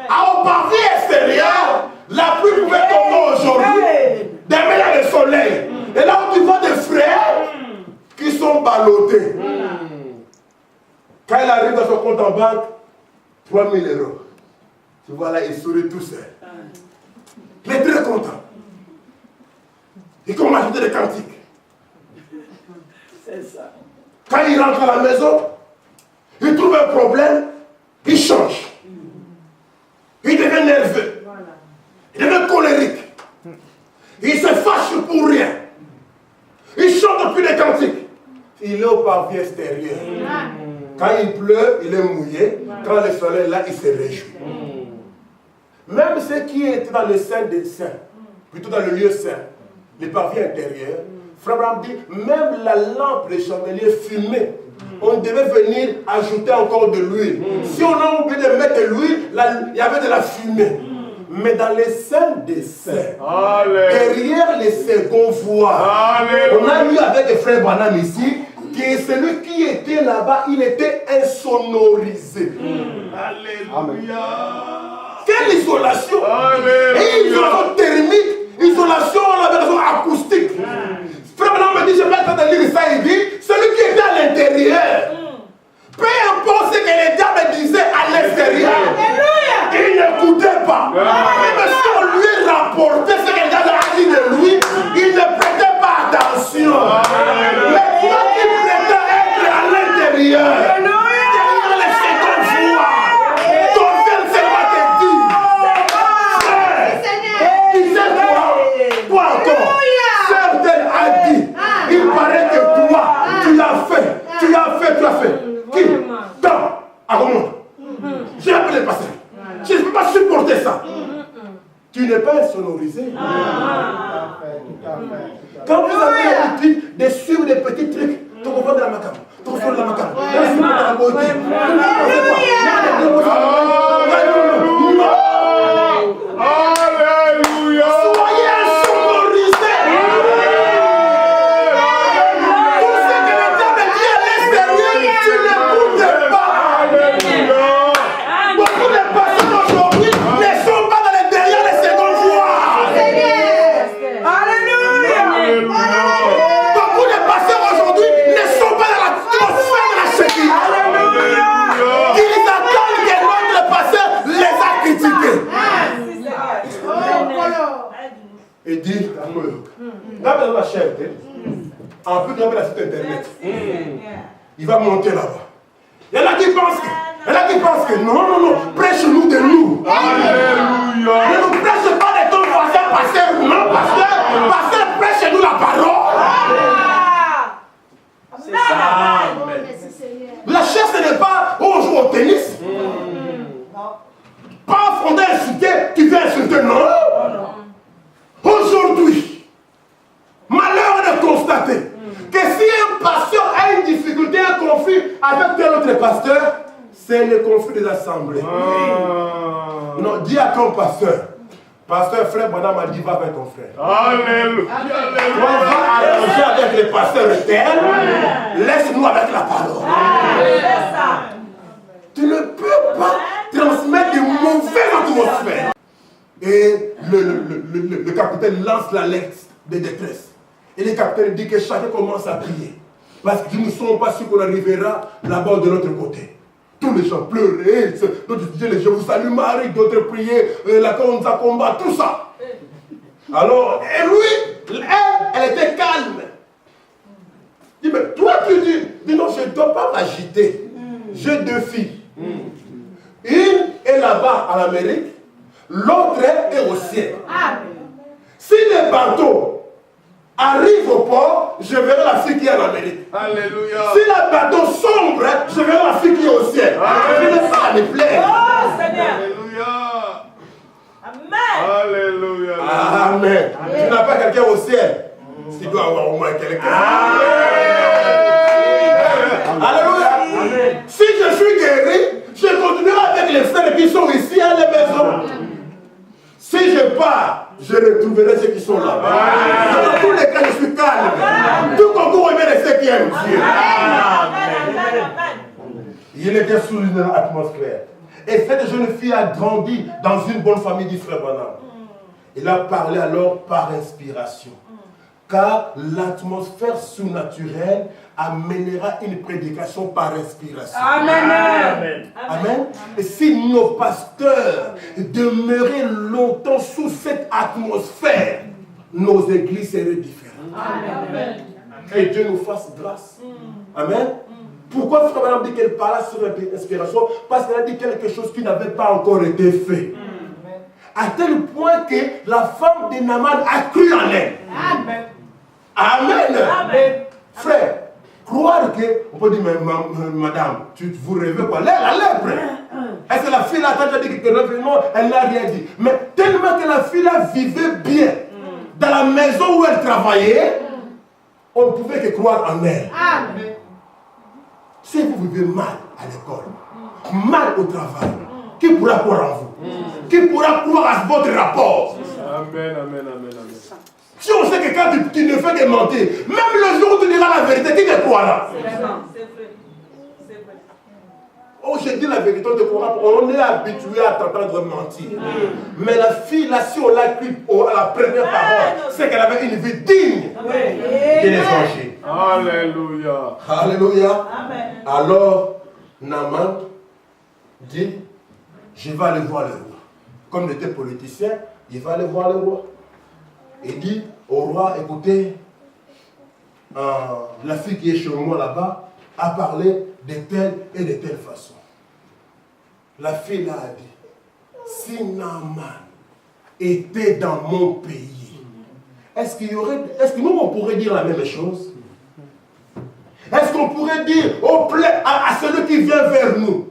Au parvis extérieur, la pluie pouvait tomber aujourd'hui. Demain, il y a le soleil. Et là où tu vois des frères qui sont ballottés. Quand il arrive dans son compte en banque, 3 000 €. Tu vois là, il sourit tout seul. Il est très content. Il commence à ajouter des cantiques. C'est ça. Quand il rentre à la maison, il trouve un problème, il change. Il devient nerveux. Il devient colérique. Il se fâche pour rien. Il chante depuis les cantiques. Il est au parvis extérieur. Quand il pleut, il est mouillé. Quand le soleil est là, il se réjouit. Même ceux qui étaient dans le Saint des Saints, plutôt dans le lieu saint, le parvis intérieur, Frère Branham dit, même la lampe de chandelier fumée, on devait venir ajouter encore de l'huile. Si on a oublié de mettre de l'huile, il y avait de la fumée. Mais dans les saints des saints, derrière les seconds voies, on a lu avec le frère Branham ici, que celui qui était là-bas, il était insonorisé. Alléluia. Quelle isolation! Et isolation thermique, isolation acoustique. Frère Branham me dit, je vais être en train de lire ça, il dit, celui qui était à l'intérieur, peu importe ce que les diables disaient à l'extérieur, il n'écoutait pas. Même si on lui rapportait ce que les diables a dit de lui, il ne prêtait pas attention. Mais toi qui prétends être à l'intérieur, derrière les secondes voies, ton Père seulement te dit, frère, tu sais quoi encore? Certaines a dit, il paraît que toi, tu as fait. Qui? Quand? À comment? J'ai appelé le pasteur. Je ne peux pas supporter ça. Tu n'es pas insonorisé. Quand vous avez l'habitude de suivre des petits trucs, tu comprends de la macabre. Tu comprends de la macabre. Alléluia. Soyez insonorisés. Tout ce que le diable dit à l'extérieur, tu n'écoutes pas. Beaucoup de personnes aujourd'hui ne sont pas dans les derrière les secondes voies. Beaucoup de personnes aujourd'hui ne sont pas dans l'atmosphère de la Shekinah. Ils attendent que notre pasteur les a critiqués. Et dit, là, dans la chair, en plus de la site internet, il va monter là-bas. Il y en a qui pensent que, non, prêche-nous de nous. Alléluia. Ne nous prêche pas de ton voisin, pasteur. Non, pasteur, prêche-nous la parole. La chair, ce n'est pas, on joue au tennis. Pas fondé insulter, tu viens insulter, non. Aujourd'hui, malheur de constater que si un pasteur a une difficulté, un conflit avec tel autre pasteur, c'est le conflit des assemblées. Non, dis à ton pasteur, pasteur, frère Branham m'a dit, va avec ton frère. Alléluia. On va arranger avec les pasteurs tel, laisse-nous avec la parole. Tu ne peux pas transmettre de mauvaises atmosphères. Et le capitaine lance l'alerte de détresse. Et le capitaine dit que chacun commence à prier. Parce que nous ne sommes pas sûrs qu'on arrivera là-bas de l'autre côté. Tous les gens pleuraient, d'autres disaient je vous salue Marie, d'autres priaient, la combat, tout ça. Alors, et lui, elle était calme. Il dit, mais toi tu dis non, je ne dois pas m'agiter. J'ai 2 filles. Une est là-bas en Amérique. L'autre est au ciel. Si le bateau arrive au port, je verrai la fille qui est en Amérique. Alléluia. Si le bateau sombre, je verrai la fille qui est au ciel. Je ne vais pas me plaindre. Alléluia. au ciel. Il doit y avoir au moins quelqu'un. Alléluia. Si je suis guéri, je continuerai avec les frères qui sont ici à la maison. Si je pars, je retrouverai ceux qui sont là. Dans tous les cas, je suis calme. Tout concours est bien de ceux qui aiment Dieu. Il était sous une atmosphère. Et cette jeune fille a grandi dans une bonne famille du frère Branham. Il a parlé alors par inspiration. Car l'atmosphère surnaturelle amènera une prédication par inspiration. Amen. Amen. Et si nos pasteurs demeuraient longtemps sous cette atmosphère, nos églises seraient différentes. Amen. Que Dieu nous fasse grâce. Amen. Pourquoi Frère Branham dit qu'elle parla sur l'inspiration? Parce qu'elle a dit quelque chose qui n'avait pas encore été fait. À tel point que la femme de Naaman a cru en elle. Amen. Amen. Amen. Frère, croire que, on peut dire, mais, madame, vous rêvez quoi? La lèpre. Est-ce que la fille là, quand tu as dit que non, elle n'a rien dit. Mais tellement que la fille là vivait bien dans la maison où elle travaillait, on ne pouvait que croire en elle. Amen. Si vous vivez mal à l'école, mal au travail, qui pourra croire en vous? Qui pourra croire à votre rapport? Amen, amen, amen, amen. Si on sait que quand tu ne fais que mentir, même le jour où tu diras la vérité, qui te croira? C'est vrai. Oh, je dis la vérité, on te croira. On est habitué à t'entendre mentir. Mais la fille, là, si on l'a cru à la première parole, c'est qu'elle avait une vie digne de l'évangile. Alléluia. Alléluia. Amen. Alors, Naaman dit, je vais aller voir le roi. Comme il était politicien, il va aller voir le roi. Il dit au roi, écoutez, la fille qui est chez moi là-bas a parlé de telle et de telle façon. La fille là a dit, si Naaman était dans mon pays, est-ce que nous on pourrait dire la même chose? Est-ce qu'on pourrait dire à celui qui vient vers nous,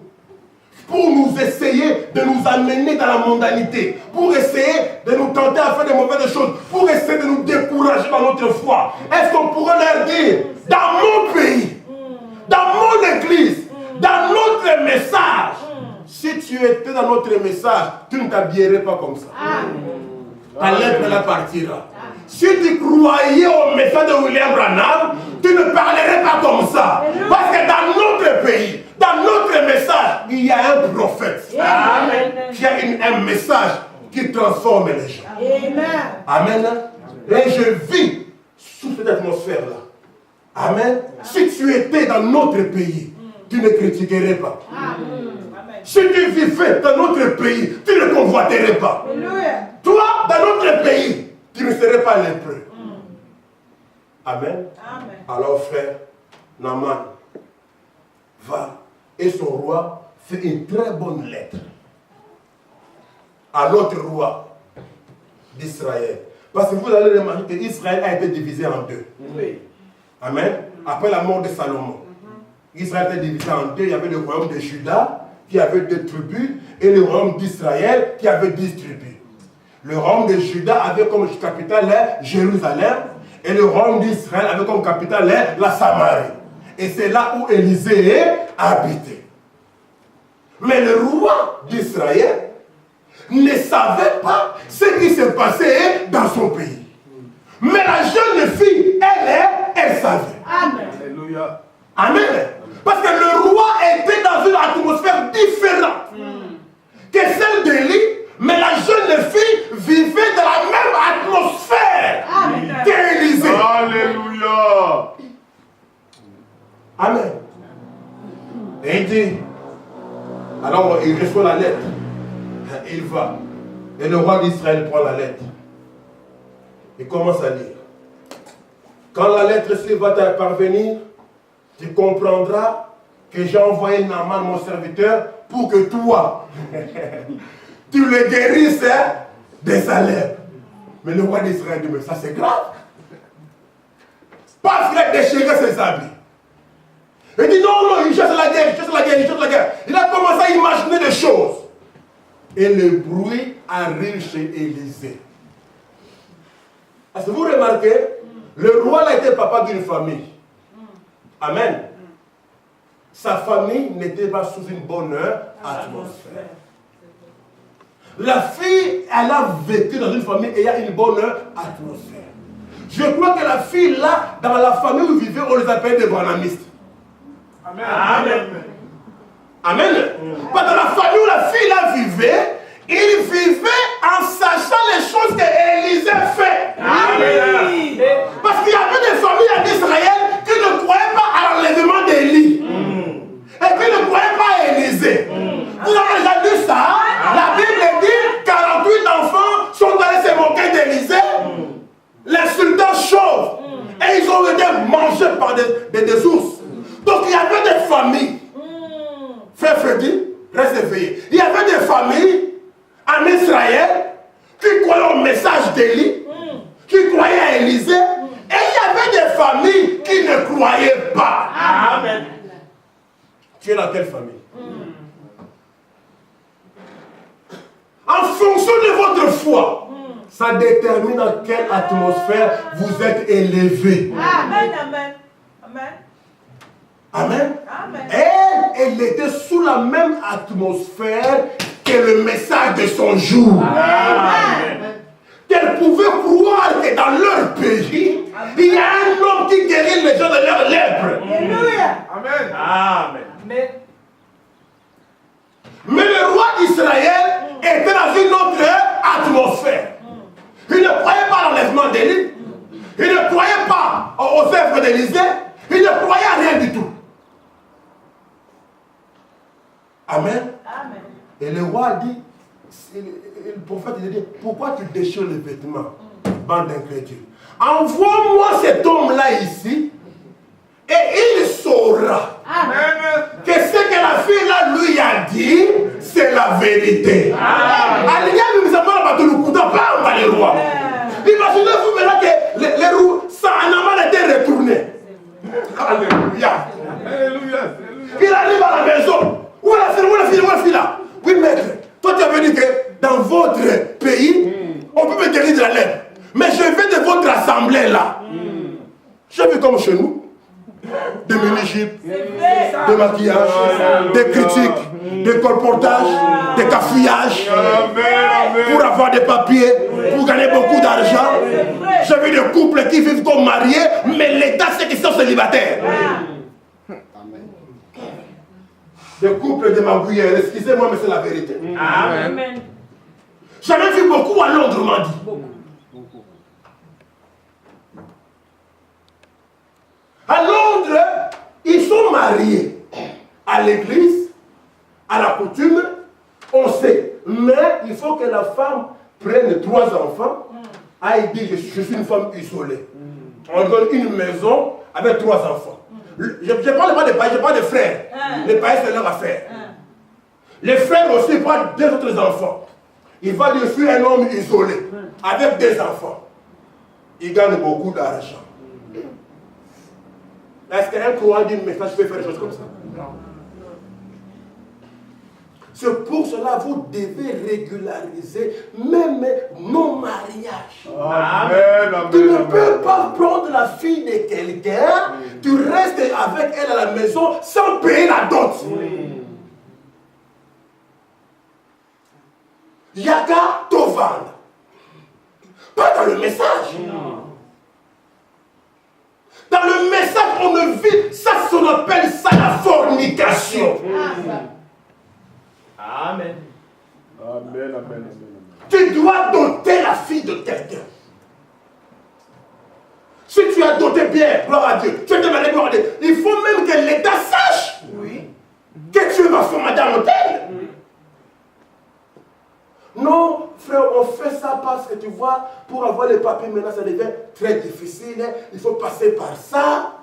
pour nous essayer de nous amener dans la mondanité, pour essayer de nous tenter à faire de mauvaises choses, pour essayer de nous décourager dans notre foi? Est-ce qu'on pourrait leur dire, dans mon pays, dans mon église, dans notre message, si tu étais dans notre message, tu ne t'habillerais pas comme ça. Ta lettre la partira. Si tu croyais au message de William Branham, tu ne parlerais pas comme ça. Parce que dans notre pays, dans notre message, il y a un prophète qui a un message qui transforme les gens. Amen. Et je vis sous cette atmosphère-là. Amen. Si tu étais dans notre pays, tu ne critiquerais pas. Si tu vivais dans notre pays, tu ne convoiterais pas. Toi, dans notre pays, tu ne serais pas lépreux. Amen. Alors frère, Naaman va et son roi fait une très bonne lettre à l'autre roi d'Israël. Parce que vous allez remarquer qu'Israël a été divisé en deux. Amen. Après la mort de Salomon, Israël était divisé en deux. Il y avait le royaume de Juda qui avait 2 tribus et le royaume d'Israël qui avait 10 tribus. Le royaume de Juda avait comme capitale Jérusalem et le royaume d'Israël avait comme capitale la Samarie. Et c'est là où Élisée habitait. Mais le roi d'Israël ne savait pas ce qui se passait dans son pays. Mais la jeune fille, elle savait. Amen. Alléluia. Amen. Parce que le roi était dans une atmosphère différente que celle d'Élie, mais la jeune fille vivait dans la même atmosphère qu'Élisée. Alléluia. Amen. Et il dit, alors il reçoit la lettre, il va, et le roi d'Israël prend la lettre. Il commence à lire. Quand la lettre-ci va te parvenir, tu comprendras que j'ai envoyé Naaman, mon serviteur, pour que toi, tu le guérisses de sa lèpre. Mais le roi d'Israël dit, mais ça c'est grave. Pas frère déchirer ses habits. Il dit non, il cherche la guerre. Il a commencé à imaginer des choses. Et le bruit arrive chez Élisée. Est-ce que vous remarquez, le roi a été papa d'une famille. Amen. Sa famille n'était pas sous une bonne atmosphère. La fille, elle a vécu dans une famille ayant une bonne atmosphère. Je crois que la fille là, dans la famille où ils vivaient, on les appelle des branhamistes. Amen. Amen. Amen. Parce que dans la famille où la fille là vivait, il vivait en sachant les choses qu'Élisée fait. Amen. Parce qu'il y avait des familles en Israël qui ne croyaient pas à l'enlèvement d'Élie. Et qui ne croyaient pas à Élisée. Vous avez déjà lu ça? La Bible dit 48 enfants sont allés se moquer d'Élisée, l'insultant chauve. Et ils ont été mangés par des ours. Donc il y avait des familles. Frère Freddy, reste éveillé. Il y avait des familles en Israël qui croyaient au message d'Élie, qui croyaient à Élisée. Et il y avait des familles qui ne croyaient pas. Amen. Tu es dans quelle famille? En fonction de votre foi, ça détermine dans quelle atmosphère vous êtes élevé. Amen, amen. Amen. Amen. Amen. Elle était sous la même atmosphère que le message de son jour. Amen. Qu'elle pouvait croire que dans leur pays, il y a un homme qui guérit les gens de leur lèpre. Alléluia. Amen. Amen. Amen. Mais le roi d'Israël était dans une autre atmosphère. Il ne croyait pas à l'enlèvement d'Élie. Il ne croyait pas aux œuvres d'Élisée. Il ne croyait à rien du tout. Amen. Amen. Et le roi a dit, le prophète il a dit, pourquoi tu déchires les vêtements, bande d'incrédules? Envoie-moi cet homme-là ici, et il saura que ce que la fille là lui a dit, c'est la vérité. Imaginez-vous maintenant que les roues, ça en a été retourné. Alléluia. Alléluia. Il arrive à la maison. Où est la fille là? Oui, maître. Toi, tu avais dit que dans votre pays, on peut me guérir de la lèpre. Mais je vais de votre assemblée là. J'ai vu comme chez nous. Des mini-jupes, des maquillages, des critiques, des colportages, des cafouillages, pour avoir des papiers, pour gagner beaucoup d'argent. J'ai vu des couples qui vivent comme mariés, mais l'État c'est qu'ils sont célibataires. Des couples de magouilleurs, excusez-moi, mais c'est la vérité. Amen. J'en ai vu beaucoup à Londres, m'a dit. À Londres, ils sont mariés à l'église, à la coutume, on sait. Mais il faut que la femme prenne 3 enfants. Elle dit, je suis une femme isolée. On donne une maison avec 3 enfants. Je ne parle pas des païens, je parle des frères. Les païens, c'est leur affaire. Les frères aussi parlent 2 autres enfants. Il va dire, je suis un homme isolé, avec 2 enfants. Il gagne beaucoup d'argent. Est-ce qu'un croyant dit, mais ça, je peux faire des choses comme ça? Non. C'est pour cela que vous devez régulariser même nos mariages. Amen, amen, Tu ne peux pas prendre la fille de quelqu'un, tu restes avec elle à la maison sans payer la dot. Il y a qu'à te vendre. Pas dans le message. Dans le message, on ne vit, ça, on appelle ça la fornication. Amen. Amen, amen, amen. Tu dois doter la fille de quelqu'un. Si tu as doté bien, gloire à Dieu, tu es demandé gloire à Dieu. Il faut même que l'État sache que tu es ma femme dans l'hôtel. Non, frère, on fait ça parce que tu vois, pour avoir les papiers maintenant, ça devient très difficile. Il faut passer par ça.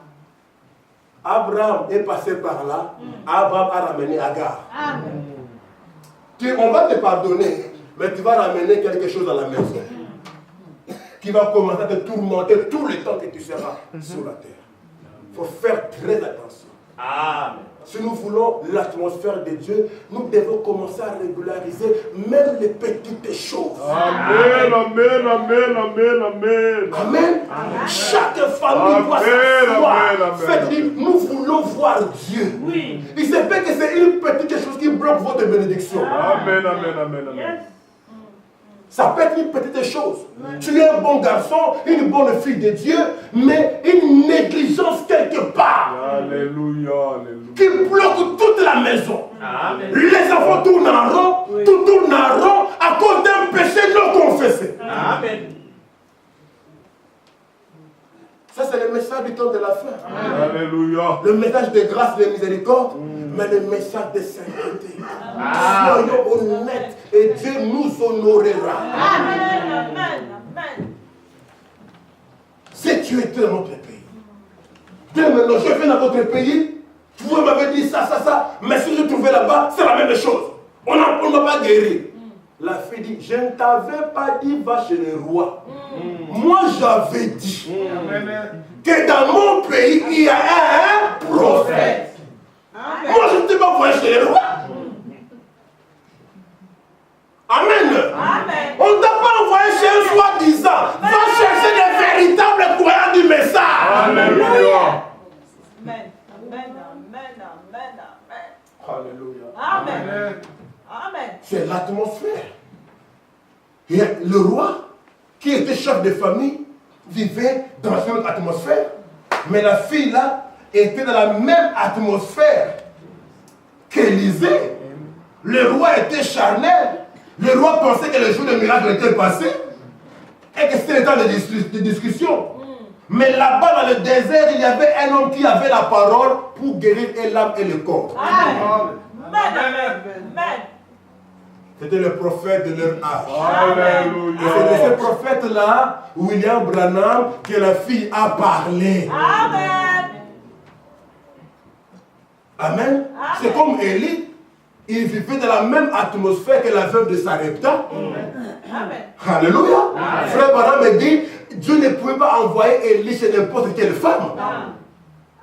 Abraham est passé par là. Abraham a ramené Agar. On va te pardonner, mais tu vas ramener quelque chose à la maison qui va commencer à te tourmenter tout le temps que tu seras sur la terre. Il faut faire très attention. Amen. Si nous voulons l'atmosphère de Dieu, nous devons commencer à régulariser même les petites choses. Amen, amen, amen, amen, amen. Amen. Chaque famille doit s'asseoir. Faites-lui, nous voulons voir Dieu. Oui. Il se fait que c'est une petite chose qui bloque votre bénédiction. Amen, amen, amen, amen. Ça peut être une petite chose. Tu es un bon garçon, une bonne fille de Dieu, mais une négligence quelque part. Alléluia, alléluia. Qui bloque toute la maison. Amen. Les enfants tournent en rond, tout tourne en rond à cause d'un péché non confessé. Amen. Ça, c'est le message du temps de la fin. Alléluia. Le message de grâce et de miséricorde, mais le message de sainteté. Soyons honnêtes et Dieu nous honorera. Amen. Amen. Amen. Si tu étais dans notre pays, dès maintenant, je viens dans votre pays, vous m'avez dit ça, mais si je trouvais là-bas, c'est la même chose. On ne m'a pas guéri. La fille dit, je ne t'avais pas dit, va chez le roi. Moi, j'avais dit que dans mon pays, il y a un prophète. Moi, je ne t'ai pas envoyé chez le roi. Amen. Amen. On ne t'a pas envoyé chez un soi-disant. Va chercher des véritables croyants du message. Alléluia. Amen. Amen. Amen. Amen. Amen. Alléluia. Amen. Amen. C'est l'atmosphère. Et le roi, qui était chef de famille, vivait dans une autre atmosphère. Mais la fille là était dans la même atmosphère qu'Élisée. Le roi était charnel. Le roi pensait que le jour de miracle était passé et que c'était le temps de discussion. Mais là-bas dans le désert, il y avait un homme qui avait la parole pour guérir l'âme et le corps. Amen. Amen. Amen. C'était le prophète de leur âge. Alléluia. C'est de ce prophète-là, William Branham, que la fille a parlé. Amen. Amen. C'est comme Élie. Il vivait dans la même atmosphère que la veuve de Sarepta. Amen. Alléluia. Frère Branham me dit, Dieu ne pouvait pas envoyer Élie chez n'importe quelle femme.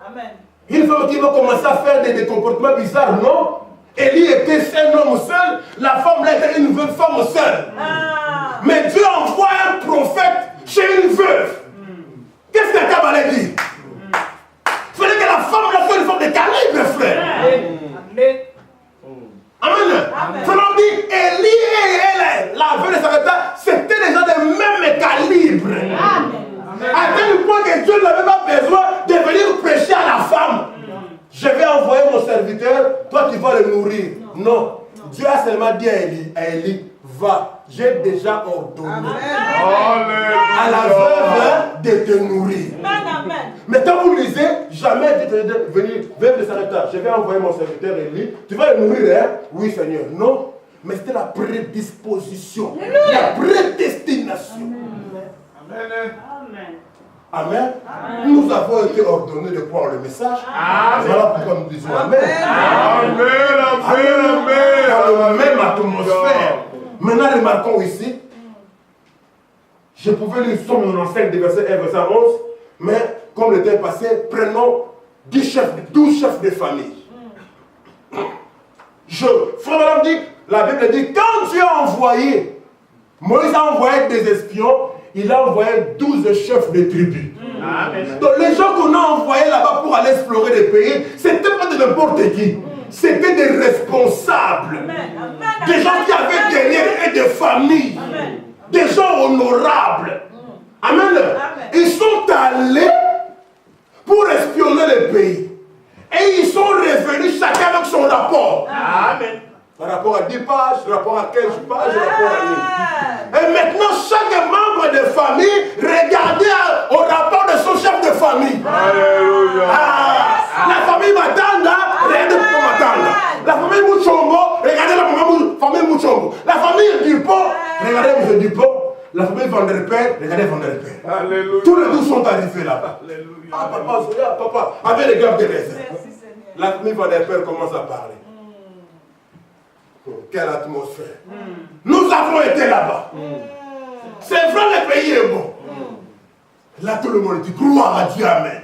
Amen. Une femme qui va commencer à faire des comportements bizarres, non. Élie était un homme seul, la femme là était une veuve femme seule. Mais Dieu envoie un prophète chez une veuve. Qu'est-ce que Akab allait dire? Il fallait que la femme là soit une femme de calibre, frère. Amen. Frère dit, Élie et la veuve de Sarepta, c'était des gens de même calibre. À tel point que Dieu n'avait pas besoin de venir prêcher à la femme. Je vais envoyer mon serviteur, toi tu vas le nourrir. Non. Dieu a seulement dit à Élie, va, j'ai déjà ordonné à la veuve de te nourrir. Mais quand vous lisez, jamais Dieu te dit, venir, veuve de Sarepta, je vais envoyer mon serviteur Élie, tu vas le nourrir, hein? Oui Seigneur. Non. Mais c'était la prédisposition, la prédestination. Amen. Amen. Nous avons été ordonnés de croire le message. Voilà pourquoi nous disons Amen. Amen, amen, amen. Dans la même atmosphère. Maintenant, remarquons ici. Je pouvais lire Somme 95, des versets 1, verset 11. Mais comme le temps est passé, prenons 12 chefs de famille. Frère Madame dit, la Bible dit, quand Dieu a envoyé, Moïse a envoyé des espions, il a envoyé 12 chefs de tribus. Donc les gens qu'on a envoyés là-bas pour aller explorer les pays, c'était pas de n'importe qui. C'était des responsables. Des gens qui avaient derrière et des familles. Des gens honorables. Amen. Ils sont allés pour espionner les pays. Et ils sont revenus chacun avec son rapport. Amen. Par rapport à 10 pages, rapport à 15 pages, rapport à 1000. Et maintenant, chaque membre de famille regardait au rapport de son chef de famille. Alléluia. La famille Matanda, regardez pour Matanda. La famille Mouchombo, regardez la famille Mouchombo. La famille Dupont, regardez M. Dupont. La famille Vanderpère, regardez Vanderpère. Alléluia. Tous les 12 sont arrivés là-bas. Alléluia. Ah, papa, avec les grappes de raisin. La famille Vanderpère commence à parler. Quelle atmosphère. Nous avons été là-bas. C'est vrai, le pays est bon. Là, tout le monde dit, gloire à Dieu, amen.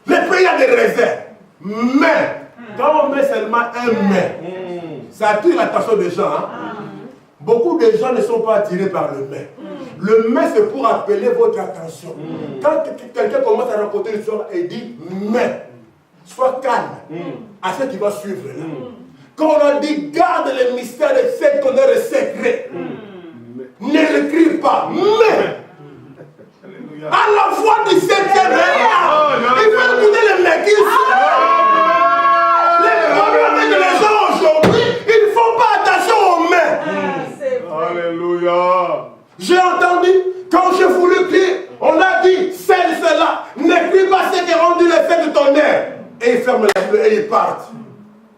Le pays a des réserves. Mais, quand on met seulement un mais, ça attire l'attention des gens. Hein? Beaucoup de gens ne sont pas attirés par le mais. Le mais, c'est pour appeler votre attention. Quand quelqu'un commence à raconter l'histoire et dit mais, sois calme à ce qui va suivre là. Quand on a dit garde les mystères et celles qu'on a les secrets, ne l'écris pas, mais à la voix du 7e il faut écouter les mecs qui sont. Les problèmes avec les gens aujourd'hui, ils ne font pas attention aux mains. Alléluia. J'ai entendu, quand j'ai voulu prier, on a dit, celle-là, n'écris pas ce qui est rendu l'effet de ton air. Et ils ferment la Bible et ils partent.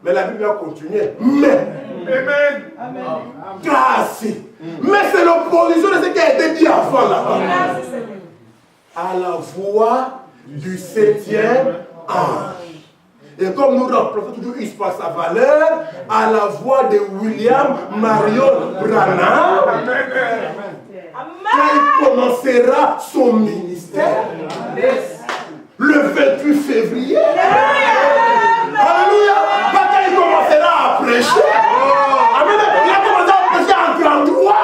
Mais la Bible a continué. Mais, Amen. grâce. Mais c'est l'opposition de ce qui a été dit avant là-bas. À la voix du 7e ange. Et comme nous rappelons toujours Ispa sa valeur, à la voix de William Marion Branham, quand il commencera son ministère, le 28 février, alléluia, quand il commencera à prêcher, amen, il a commencé à prêcher en 33,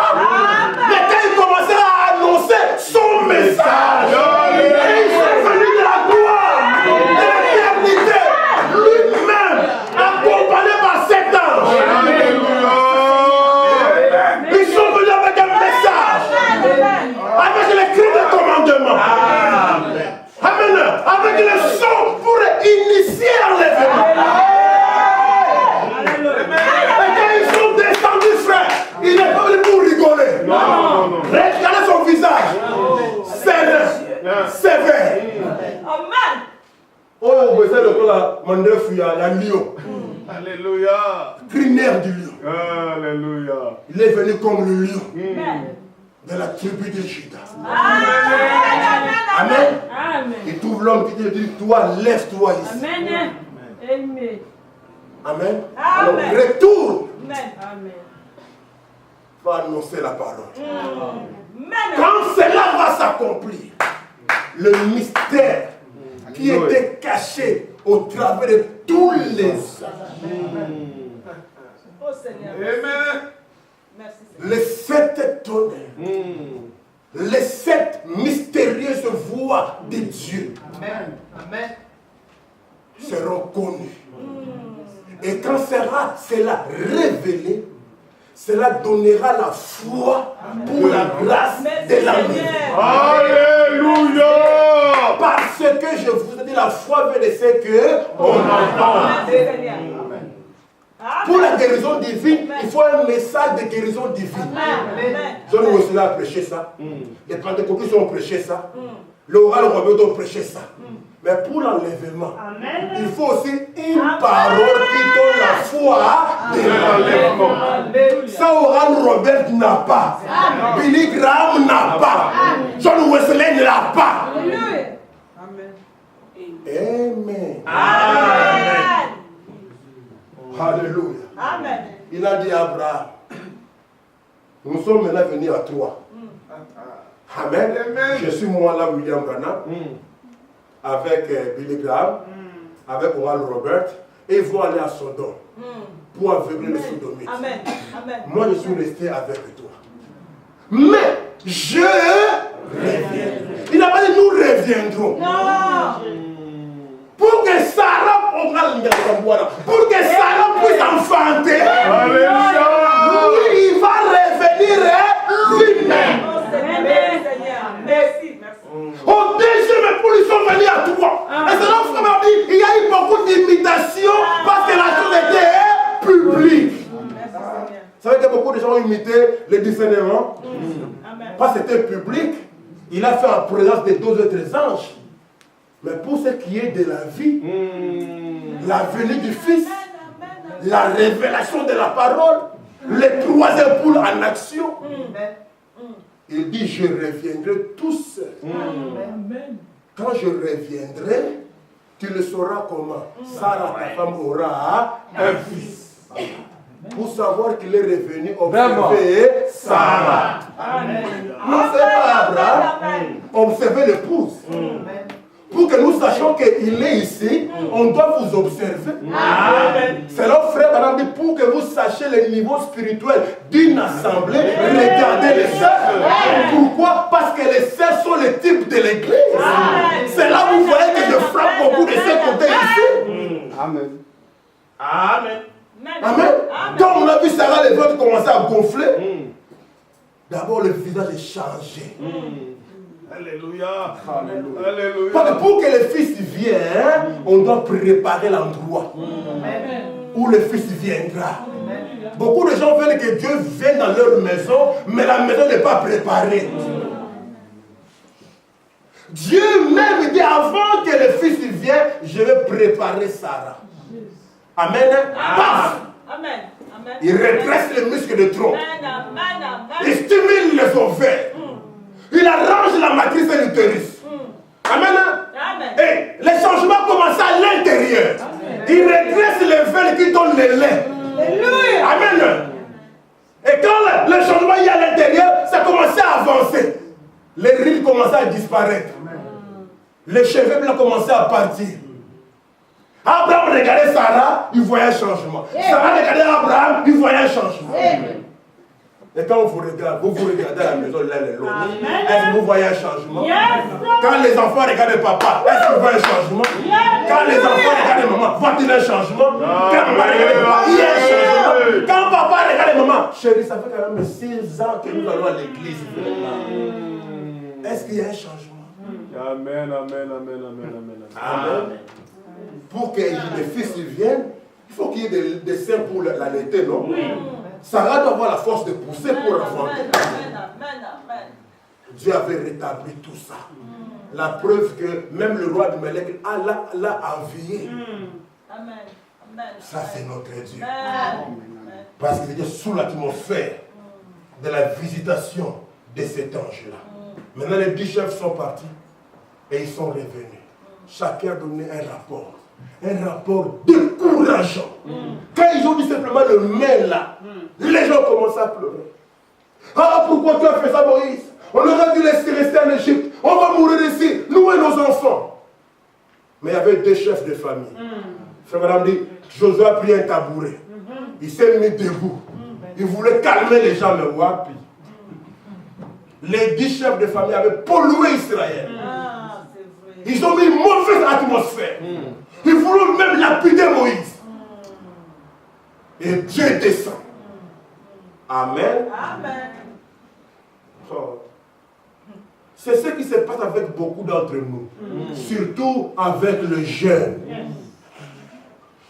mais quand il commencera à annoncer son message, et il est venu de la gloire, de l'éternité, lui-même, accompagné par 7 anges. Ils sont venus avec un message, avec les cris de commandement. Amen. Avec le son pour initier l'enlèvement. Et quand ils sont descendus, frère, il n'est pas venu pour rigoler. Non. Regardez son visage. Sévère. Amen. Oh, vous savez le coup là, Mandef, il y a un lion. Alléluia. Crinière du lion. Alléluia. Il est venu comme le lion de la tribu de Judas. Amen. Il trouve l'homme qui te dit, toi, lève-toi ici. Amen. Amen. Amen. Alors, retourne. Amen. Va annoncer la parole. Quand cela va s'accomplir, le mystère qui était caché au travers de tous les Oh Seigneur. Amen. Merci Seigneur. les 7 tonnerres, les 7 mystérieuses voix de Dieu seront connues. Et quand cela révélé, cela donnera la foi pour la grâce de l'amour. Alléluia. Parce que je vous ai dit, la foi vient de ce que on entend. Merci Seigneur. Pour la guérison divine, il faut un message de guérison divine. John Wesley a prêché ça. Les pentecôtistes ont prêché ça. L'oral Robert ont prêché ça. Mais pour l'enlèvement, il faut aussi une parole qui donne la foi de l'enlèvement. Ça, Oral Robert n'a pas. Billy Graham n'a pas. John Wesley ne l'a pas. Amen. Amen. Alléluia. Amen. Il a dit à Abraham, nous sommes maintenant venus à 3. Amen. Je suis moi là, William Branham, avec Billy Graham, avec Oral Robert, et ils vont aller à Sodome pour aveugler les sodomites. Amen. Amen. Moi, je suis resté avec toi. Mais je reviendrai. Il n'a pas dit nous reviendrons. Non. Pour que Sarah, pour que Sarah puisse enfanter, lui, il va revenir lui-même. Oh Seigneur. Merci. Merci. Au deuxième époux, ils sont venus à 3. Et c'est là où m'a dit, il y a eu beaucoup d'imitations parce que la chose était publique. Merci Seigneur. Vous savez que beaucoup de gens ont imité le discernement. Amen. Parce que c'était public. Il a fait en présence de 2 autres anges. Mais pour ce qui est de la vie, la venue du Fils, la révélation de la parole, les 3 époules en action, il dit, je reviendrai tout seul. Quand je reviendrai, tu le sauras comment. Sarah, ta femme, aura un fils. Pour savoir qu'il est revenu observer Sarah. Non, c'est pas Abraham. Observer l'épouse. Pour que que nous sachions qu'il est ici, on doit vous observer. Amen. C'est leur frère, madame, dit, pour que vous sachiez le niveau spirituel d'une assemblée, regardez les sœurs. Pourquoi? Parce que les sœurs sont le type de l'église. C'est là où vous voyez que je frappe beaucoup de ce côté ici. Amen. Amen. Amen. Quand on a vu Sarah, les autres commencer à gonfler, d'abord le visage est changé. Alléluia. Alléluia. Alléluia. Parce que pour que le fils vienne, on doit préparer l'endroit où le fils viendra. Beaucoup de gens veulent que Dieu vienne dans leur maison, mais la maison n'est pas préparée. Dieu même dit avant que le fils vienne, je vais préparer Sarah. Amen. Paf! Amen. Amen. Il redresse les muscles de tronc. Il stimule les ovaires. Il arrange la matrice de l'utérus. Amen. Et les changements commencent à l'intérieur. Il redresse les veines qui donnent le lait. Amen. Et quand le changement est à l'intérieur, ça commence à avancer. Les rides commencent à disparaître. Les cheveux blancs commencent à partir. Abraham regardait Sarah, il voyait un changement. Sarah regardait Abraham, il voyait un changement. Et quand vous regardez à la maison l'un et l'autre, est-ce que vous voyez un changement? Quand les enfants regardent papa, est-ce qu'ils voient un changement? Quand les enfants regardent maman, voit-il un changement? Quand maman regarde papa, il y a un changement. Quand papa regarde maman, chérie, ça fait quand même 6 ans que nous allons à l'église. Est-ce qu'il y a un changement? Amen, amen, amen, amen, amen. Amen. Pour que le fils vienne, il faut qu'il y ait des seins pour l'allaiter, non? Sarah doit avoir la force de pousser pour l'enfanter. Dieu avait rétabli tout ça. La preuve que même le roi de Melech l'a envié. Ça, c'est notre Dieu. Parce qu'il était sous l'atmosphère de la visitation de cet ange-là. Maintenant, les 10 chefs sont partis et ils sont revenus. Chacun a donné un rapport. Un rapport décourageant. Quand ils ont dit simplement le mais là, les gens commencent à pleurer. Ah, pourquoi tu as fait ça, Moïse? On aurait dû laisser rester en Égypte. On va mourir ici, nous et nos enfants. Mais il y avait 2 chefs de famille. Frère Madame dit, Josué a pris un tabouret. Il s'est mis debout. Il voulait calmer les gens, mais wapi. Les 10 chefs de famille avaient pollué Israël. Ils ont mis une mauvaise atmosphère. Ils voulaient même lapider Moïse. Et Dieu descend. Amen. Amen. Oh. C'est ce qui se passe avec beaucoup d'entre nous. Surtout avec le jeune.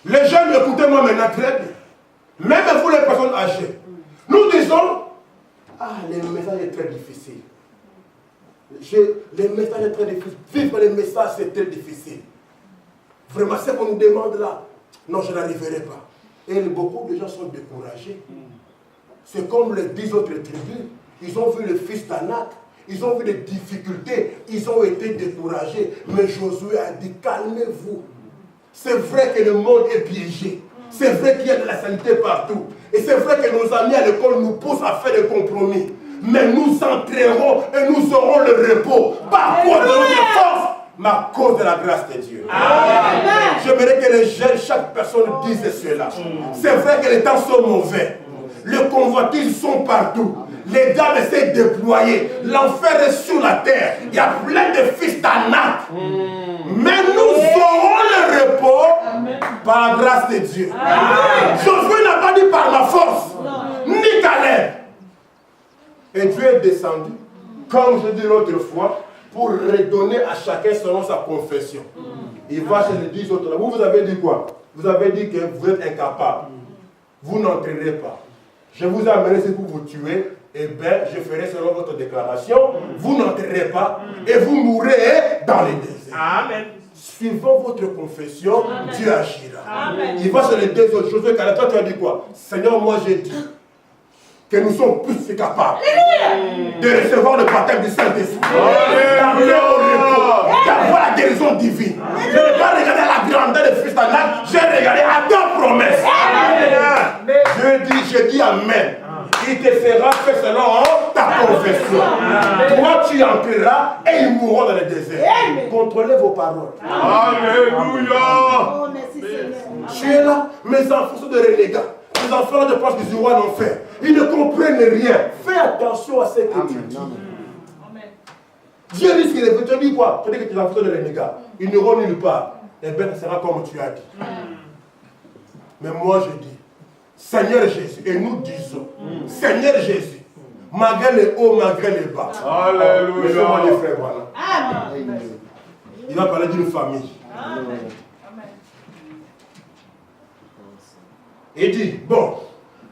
Les jeunes, écoutez-moi maintenant très bien. Même vous les personnes âgées. Nous disons, ah, le message est très difficile. Les messages sont très difficiles. Vivre les messages, c'est très difficile. Vraiment, ce qu'on nous demande là, non, je n'arriverai pas. Et beaucoup de gens sont découragés. C'est comme les 10 autres tribus. Ils ont vu le fils d'Anak. Ils ont vu des difficultés. Ils ont été découragés. Mais Josué a dit, calmez-vous. C'est vrai que le monde est piégé. C'est vrai qu'il y a de la saleté partout. Et c'est vrai que nos amis à l'école nous poussent à faire des compromis. Mais nous entrerons et nous aurons le repos. Par quoi de notre force, mais à cause de la grâce de Dieu. J'aimerais que les jeunes, chaque personne dise cela. C'est vrai que les temps sont mauvais. Les convoitises sont partout. Les dames essaient de déployer. L'enfer est sur la terre. Il y a plein de fils d'Anak. Mais nous aurons le repos par la grâce de Dieu. Josué n'a pas dit par ma force, ni Caleb. Et Dieu est descendu, comme je dis l'autre fois, pour redonner à chacun selon sa confession. Il va chez les 10 autres. Vous avez dit quoi? Vous avez dit que vous êtes incapable. Vous n'entrerez pas. Je vous ai amené ici pour vous tuer. Eh bien, je ferai selon votre déclaration. Vous n'entrerez pas et vous mourrez dans les déserts. Amen. Suivant votre confession, Dieu agira. Il va chez les 2 autres choses. Toi, tu as dit quoi? Seigneur, moi j'ai dit que nous sommes plus que capables de recevoir le baptême du Saint-Esprit, d'amener au repos, d'avoir la guérison divine. Je n'ai pas regardé la grandeur des fils d'Anak, j'ai regardé à ta promesse. Je dis Amen. Il te sera fait selon ta confession. Toi, tu entreras et ils mourront dans le désert. Contrôlez vos paroles. Alléluia. Oh, merci Seigneur. Tu es là, mes enfants sont des renégats. Les enfants de pensent qu'ils iront en enfer. Ils ne comprennent rien. Fais attention à ce que tu dis. Dieu dit ce qu'il est. Tu dis quoi? Tu dis que tes enfants sont des renégats. Ils n'iront nulle part. Eh bien, ça sera comme tu as dit. Mais moi, je dis, Seigneur Jésus, et nous disons, Seigneur Jésus, malgré les hauts, malgré les bas. Alléluia. Laissez-moi les frères, voilà. Amen. Il va parler d'une famille. Amen. Il dit, bon,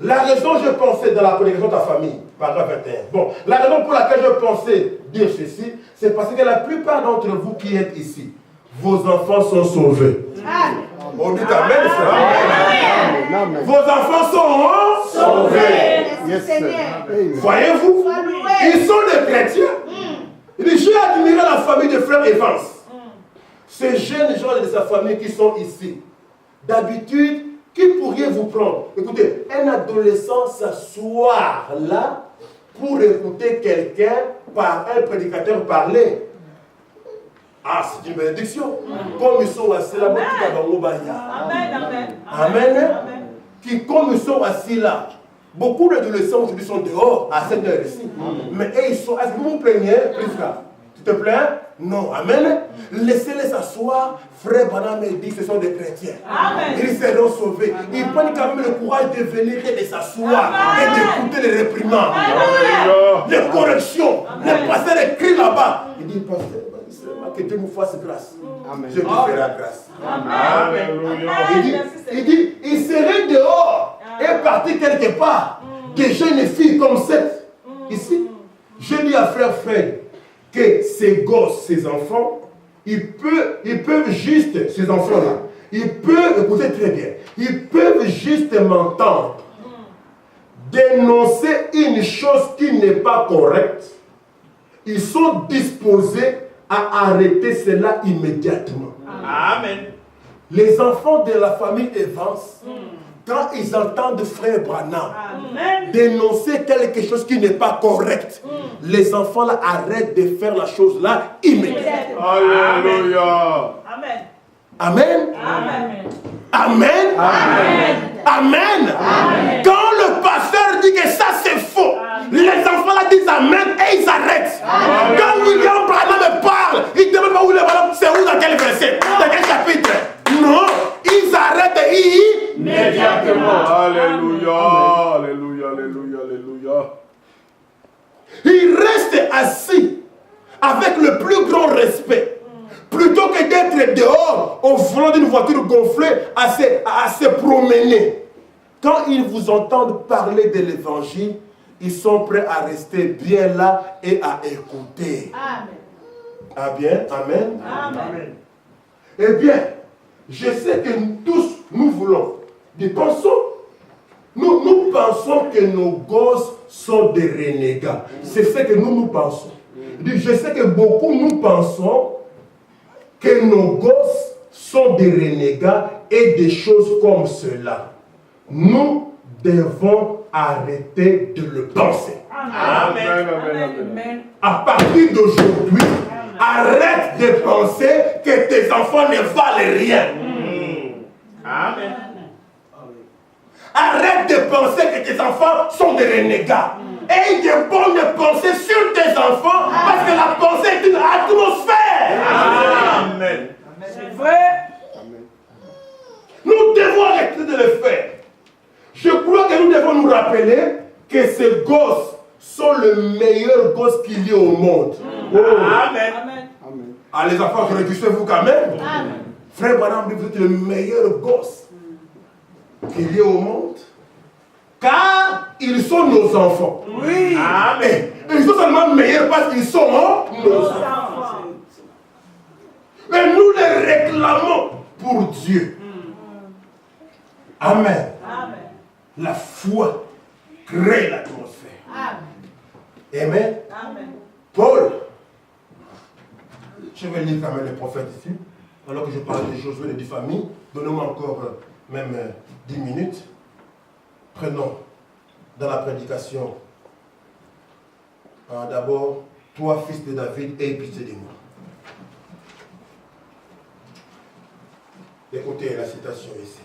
la raison je pensais dans la prédication de ta famille, paragraphe 21. Bon, la raison pour laquelle je pensais dire ceci, c'est parce que la plupart d'entre vous qui êtes ici, vos enfants sont sauvés. On dit Amen, frère. Amen. Vos enfants sont sauvés. Yes, sir. Amen. Voyez-vous, ils sont des chrétiens. Il dit, j'ai admiré la famille de frère Evans. Ces jeunes gens de sa famille qui sont ici. D'habitude, qui pourriez-vous prendre? Écoutez, un adolescent s'asseoir là pour écouter quelqu'un par un prédicateur parler. Ah, c'est une bénédiction. Comme ils sont assis là, Amen. Comme ils sont assis là, beaucoup d'adolescents aujourd'hui sont dehors à cette heure ici. Mais eux, ils sont. Est-ce que vous vous plaignez, Prisca? Tu te plains? Non. Amen. Laissez-les s'asseoir. Frère Branham dit que ce sont des chrétiens. Amen. Ils seront sauvés. Ils prennent quand même le courage de venir et de s'asseoir et d'écouter les réprimandes, les corrections. Les pasteurs crient là-bas. Il dit, pasteur, que Dieu nous fasse grâce. Amen. Dieu te fera grâce. Alléluia. Il serait dehors et parti quelque part. Des jeunes filles comme cette. Ici, je dis à frère Fred que ces gosses, ces enfants, ils peuvent juste, ces enfants-là, ils peuvent, écoutez très bien, ils peuvent juste m'entendre dénoncer une chose qui n'est pas correcte. Ils sont disposés à arrêter cela immédiatement. Amen. Les enfants de la famille Evans, quand ils entendent frère Branham dénoncer quelque chose qui n'est pas correct, les enfants là arrêtent de faire la chose là immédiatement. Alléluia. Amen. Amen. Amen. Quand le pasteur dit que ça c'est faux, les enfants là disent Amen et ils arrêtent. Quand William Branham parle, il ne demande pas où William Branham, c'est où, dans quel verset, dans quel chapitre. Non, ils arrêtent immédiatement. Alléluia. Alléluia. Alléluia. Alléluia. Ils restent assis avec le plus grand respect. Plutôt que d'être dehors au volant d'une voiture gonflée à se promener. Quand ils vous entendent parler de l'évangile, ils sont prêts à rester bien là et à écouter. Amen. Ah bien, amen. Amen. Eh bien, je sais que nous tous, nous voulons. Nous pensons que nos gosses sont des renégats. C'est ce que nous pensons. Je sais que beaucoup nous pensons que nos gosses sont des renégats et des choses comme cela. Nous devons arrêter de le penser. Amen. Amen. À partir d'aujourd'hui, arrête de penser que tes enfants ne valent rien. Amen. Arrête de penser que tes enfants sont des renégats. Et il est bon de penser sur tes enfants parce que la pensée est une atmosphère. Amen. C'est vrai. Nous devons arrêter de le faire. Je crois que nous devons nous rappeler que ces gosses sont le meilleur gosse qu'il y ait au monde. Amen. Amen. Ah, les enfants, réjouissez-vous quand même. Amen. Frère Branham, vous êtes le meilleur gosse qu'il y ait au monde. Car ils sont nos enfants. Oui. Amen. Ils sont seulement meilleurs parce qu'ils sont nos enfants. Mais nous les réclamons pour Dieu. Amen. Amen. La foi crée l'atmosphère. Amen. Amen. Amen. Paul, je vais lire quand même les prophètes ici, alors que je parle de Josué et des familles. Donnez-moi encore même 10 minutes. Prenons dans la prédication D'abord, toi, fils de David, aie pitié de moi. Écoutez la citation ici.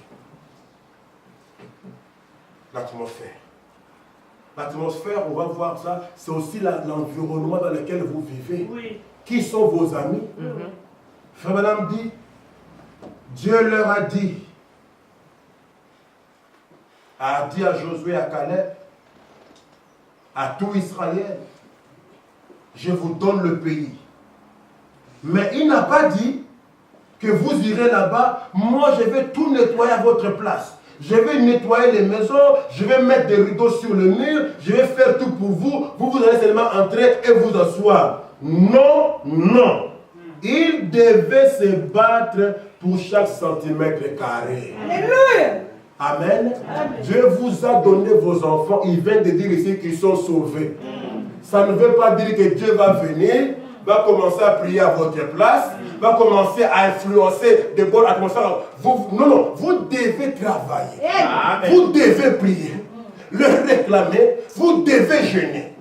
L'atmosphère. L'atmosphère, on va voir ça, c'est aussi l'environnement dans lequel vous vivez. Oui. Qui sont vos amis? Frère Madame dit, Dieu leur a dit à Josué, à Caleb, à tout Israël, je vous donne le pays. Mais il n'a pas dit que vous irez là-bas, moi je vais tout nettoyer à votre place. Je vais nettoyer les maisons, je vais mettre des rideaux sur le mur, je vais faire tout pour vous. Vous allez seulement entrer et vous asseoir. Non, non. Il devait se battre pour chaque centimètre carré. Alléluia. Amen. Dieu vous a donné vos enfants. Il vient de dire ici qu'ils sont sauvés. Ça ne veut pas dire que Dieu va venir, va commencer à prier à votre place, va commencer à influencer de bonnes atmosphères. Non, non, vous devez travailler. Vous devez prier, le réclamer, vous devez jeûner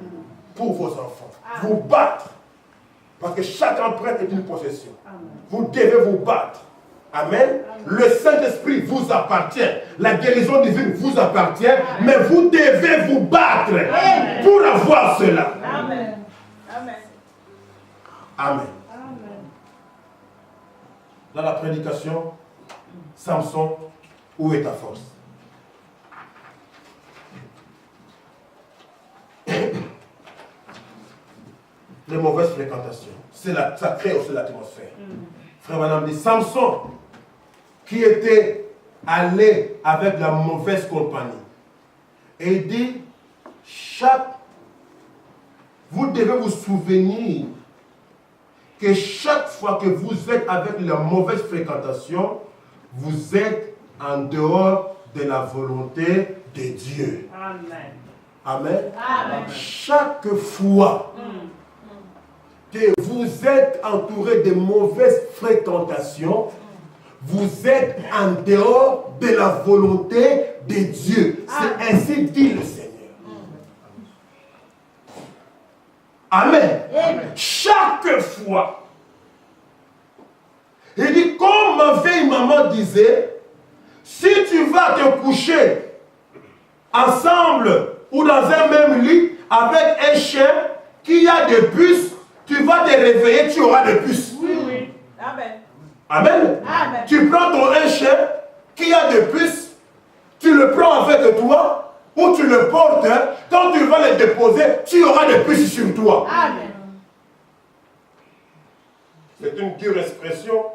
pour vos enfants. Vous battre. Parce que chaque empreinte est une possession. Vous devez vous battre. Amen. Le Saint-Esprit vous appartient. La guérison divine vous appartient. Mais vous devez vous battre pour avoir cela. Amen. Amen. Amen. Dans la prédication, Samson, où est ta force? Les mauvaises fréquentations. Ça crée aussi l'atmosphère. Frère Madame dit, Samson, qui était allé avec la mauvaise compagnie, et il dit, vous devez vous souvenir que chaque fois que vous êtes avec la mauvaise fréquentation, vous êtes en dehors de la volonté de Dieu. Amen. Amen. Amen. Chaque fois que vous êtes entouré de mauvaises fréquentations, vous êtes en dehors de la volonté de Dieu. C'est ainsi dit le Seigneur. Amen. Amen. Chaque fois. Il dit, comme ma vieille maman disait, si tu vas te coucher ensemble ou dans un même lit avec un chien qui a des puces, tu vas te réveiller, tu auras des puces. Oui, oui. Amen. Amen. Amen. Tu prends un chien qui a des puces, tu le prends avec toi, ou tu le portes, quand tu vas le déposer, tu auras des puces sur toi. Amen. C'est une dure expression,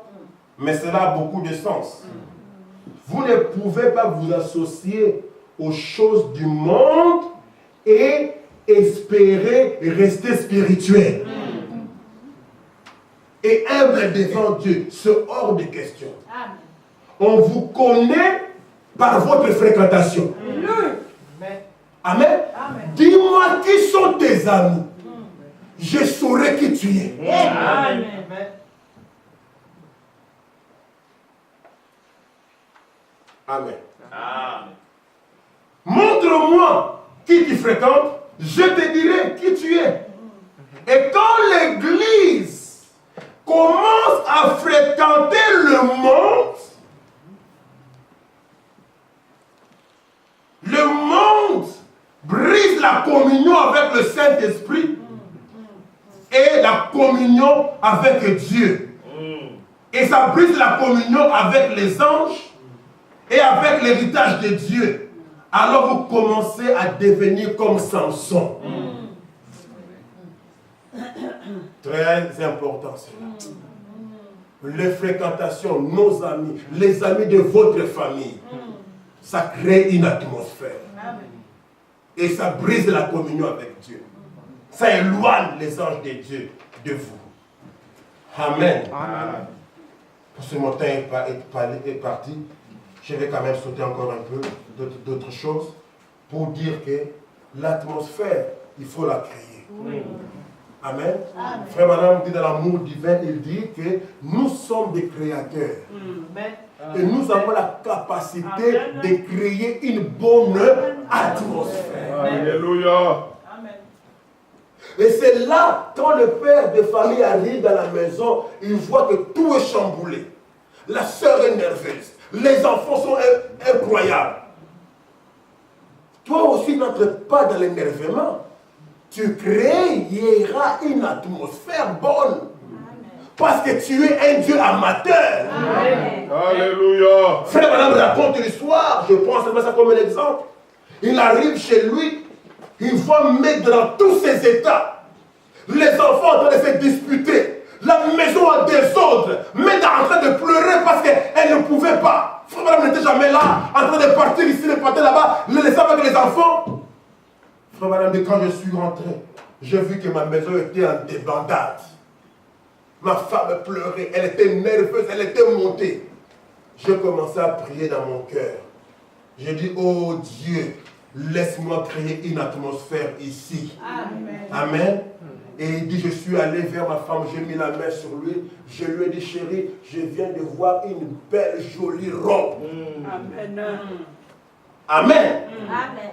mais cela a beaucoup de sens. Vous ne pouvez pas vous associer aux choses du monde et espérer rester spirituel. Et humble devant Dieu, c'est hors de question. Amen. On vous connaît par votre fréquentation. Amen. Amen. Dis-moi qui sont tes amis. Je saurai qui tu es. Amen. Amen. Montre-moi qui tu fréquentes, je te dirai qui tu es. Et quand l'Église commence à fréquenter le monde brise la communion avec le Saint-Esprit et la communion avec Dieu. Et ça brise la communion avec les anges et avec l'héritage de Dieu. Alors vous commencez à devenir comme Samson. Très important cela. Les fréquentations, nos amis, les amis de votre famille, ça crée une atmosphère. Et ça brise la communion avec Dieu. Ça éloigne les anges de Dieu de vous. Amen. Amen. Parce que mon temps est parti, je vais quand même sauter encore un peu d'autres choses pour dire que l'atmosphère, il faut la créer. Oui. Amen. Amen. Frère Madame dit dans l'amour divin, il dit que nous sommes des créateurs. Et nous avons la capacité de créer une bonne atmosphère. Alléluia. Et c'est là, quand le père de famille arrive dans la maison, il voit que tout est chamboulé. La sœur est nerveuse. Les enfants sont incroyables. Toi aussi, n'entre pas dans l'énervement. Tu créeras une atmosphère bonne. Parce que tu es un Dieu amateur. Amen. Alléluia. Frère, madame raconte l'histoire. Je prends ça comme un exemple. Il arrive chez lui. Il voit mettre dans tous ses états. Les enfants en train de se disputer. La maison en désordre. Mère en train de pleurer parce qu'elle ne pouvait pas. Frère, madame n'était jamais là. En train de partir ici, de partir là-bas. Le laisser avec les enfants. Frère, madame, quand je suis rentré, j'ai vu que ma maison était en débandade. Ma femme pleurait, elle était nerveuse, elle était montée. J'ai commencé à prier dans mon cœur. J'ai dit, oh Dieu, laisse-moi créer une atmosphère ici. Amen. Amen. Et il dit, je suis allé vers ma femme, j'ai mis la main sur lui. Je lui ai dit, chérie, je viens de voir une belle, jolie robe. Amen. Amen. Amen.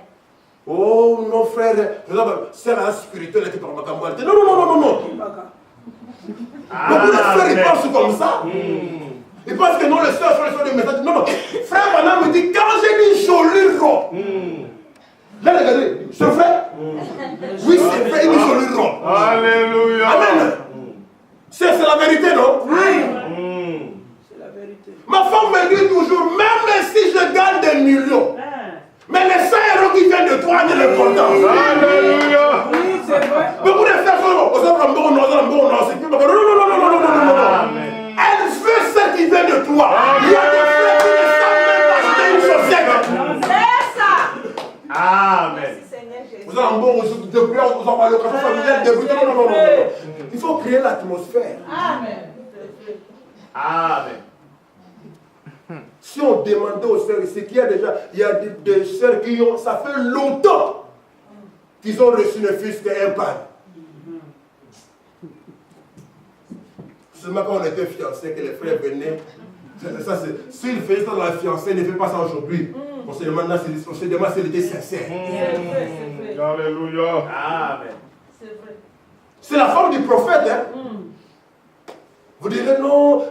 Oh non, frère, c'est la spiritualité par ma campagne. Non. Beaucoup de frères, ils pensent comme ça. Ils pensent que non, les soeurs sont des messages. Non. Frère Madame me dit, quand j'ai dit jolie robe, là, regardez, c'est vrai? Oui, c'est vrai, une jolie robe. Alléluia. Amen. C'est la vérité, non? Oui. C'est la vérité. Ma femme me dit toujours, même si je gagne des millions, mais les 100 euros qui viennent de toi ont de l'importance. Alléluia. Oui, c'est vrai. Beaucoup de frères sont non. Elle veut ce qui vient de toi. Il y a des frères qui ne savent même pas acheter une chaussette. C'est ça. Amen. Merci Seigneur Jésus. Vous avez un bon reçu de prière, vous en parlez au quartier familial, non. Il faut créer l'atmosphère. Amen. Amen. Si on demandait aux sœurs ici, qu'il y a déjà, il y a des sœurs qui ont, ça fait longtemps qu'ils ont reçu ne fût-ce qu'un pan. Seulement quand on était fiancés, que les frères venaient, s'ils faisaient ça dans la fiancée, ne fait pas ça aujourd'hui. On se demande s'il était sincère. C'est vrai. Alléluia. Amen. C'est vrai. C'est la femme du prophète, hein? Vous direz non,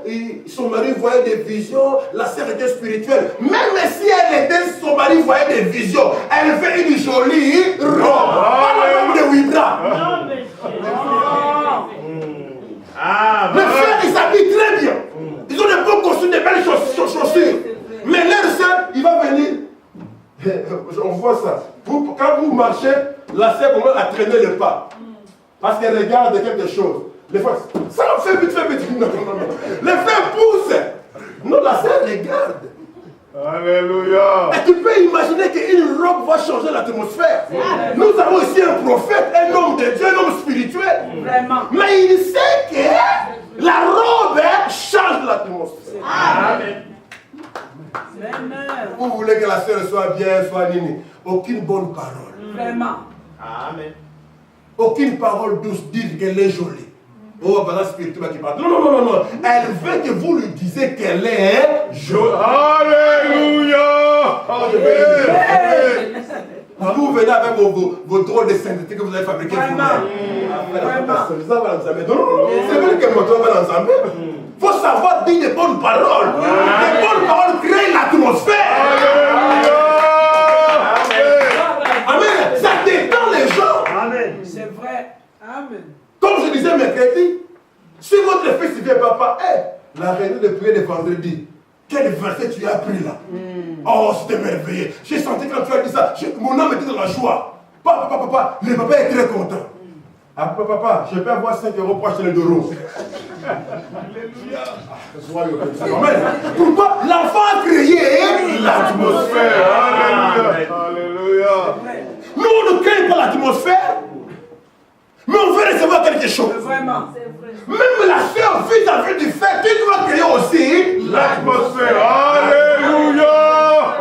son mari voyait des visions, la sœur était spirituelle. Même si elle était, son mari voyait des visions, elle fait une jolie robe. Pas la robe de Wibra. Les frères, ils s'habillent très bien. Ils ont des beaux costumes, des belles chaussures. Mais leur sœur, il va venir. On voit ça. Quand vous marchez, la sœur commence à traîner le pas. Parce qu'elle regarde quelque chose. Les frères, ça me fait vite. Non. Les frères poussent. Non, la sœur regarde. Alléluia. Et tu peux imaginer qu'une robe va changer l'atmosphère. Nous avons ici un prophète, un homme de Dieu, un homme spirituel. Vraiment. Mais il sait que la robe change l'atmosphère. Amen. Vous voulez que la sœur soit bien, soit nini. Aucune bonne parole. Vraiment. Amen. Aucune parole douce dit qu'elle est jolie. Oh, bah, la spirituelle qui parle. Non. Elle veut que vous lui disiez qu'elle est jolie. Alléluia. Amen. Vous venez avec vos drôles de sainteté que vous avez fabriqués vous-même. Non. C'est vrai que mon toit va ensemble. Il faut savoir dire des bonnes paroles. Les bonnes paroles créent l'atmosphère. Amen. Ça détend les gens. Amen. C'est vrai. Amen. Comme je disais mercredi, si votre fils vient, papa, la réunion de prière de vendredi, quel verset tu as pris là? Oh, c'était merveilleux. J'ai senti quand tu as dit ça, mon âme était dans la joie. Papa, le papa est très content. Ah, papa, je peux avoir 5 euros pour acheter le doro. Alléluia. Pourquoi? L'enfant a créé l'atmosphère. Alléluia. Nous, on ne crée pas l'atmosphère, mais on veut recevoir quelque chose. Vraiment. Même la sœur, fille d'enfant du fait, tu dois créer aussi L'atmosphère. Alléluia.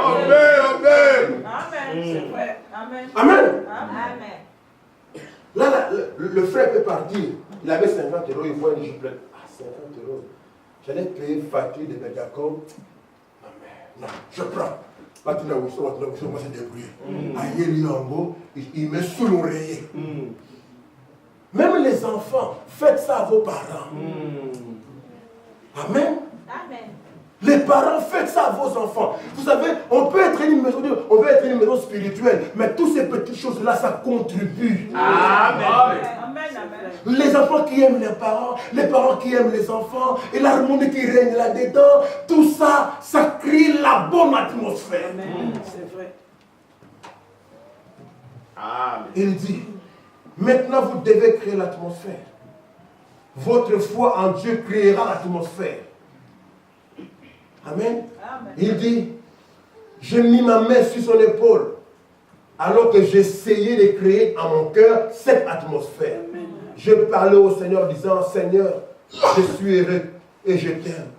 Amen. C'est vrai. Amen. Amen. Amen. Là, le frère peut partir. Il avait 50 euros, il voit une juplette. Ah, 50 euros. J'allais payer facture de Megacom. Non, je prends. Maintenant, on va se débrouiller. Aïe, lui en haut, il met sous l'oreiller. enfants, faites ça à vos parents. Amen. Amen. Les parents, faites ça à vos enfants. Vous savez, on peut être une maison spirituelle, mais toutes ces petites choses-là, ça contribue. Amen. Amen. Amen. Les enfants qui aiment les parents qui aiment les enfants, et l'harmonie qui règne là-dedans, tout ça, ça crée la bonne atmosphère. Amen. C'est vrai. Amen. Il dit, maintenant vous devez créer l'atmosphère. Votre foi en Dieu créera l'atmosphère. Amen. Amen. Il dit, j'ai mis ma main sur son épaule, alors que j'essayais de créer en mon cœur cette atmosphère. Amen. Je parlais au Seigneur disant, Seigneur, je suis heureux et je t'aime.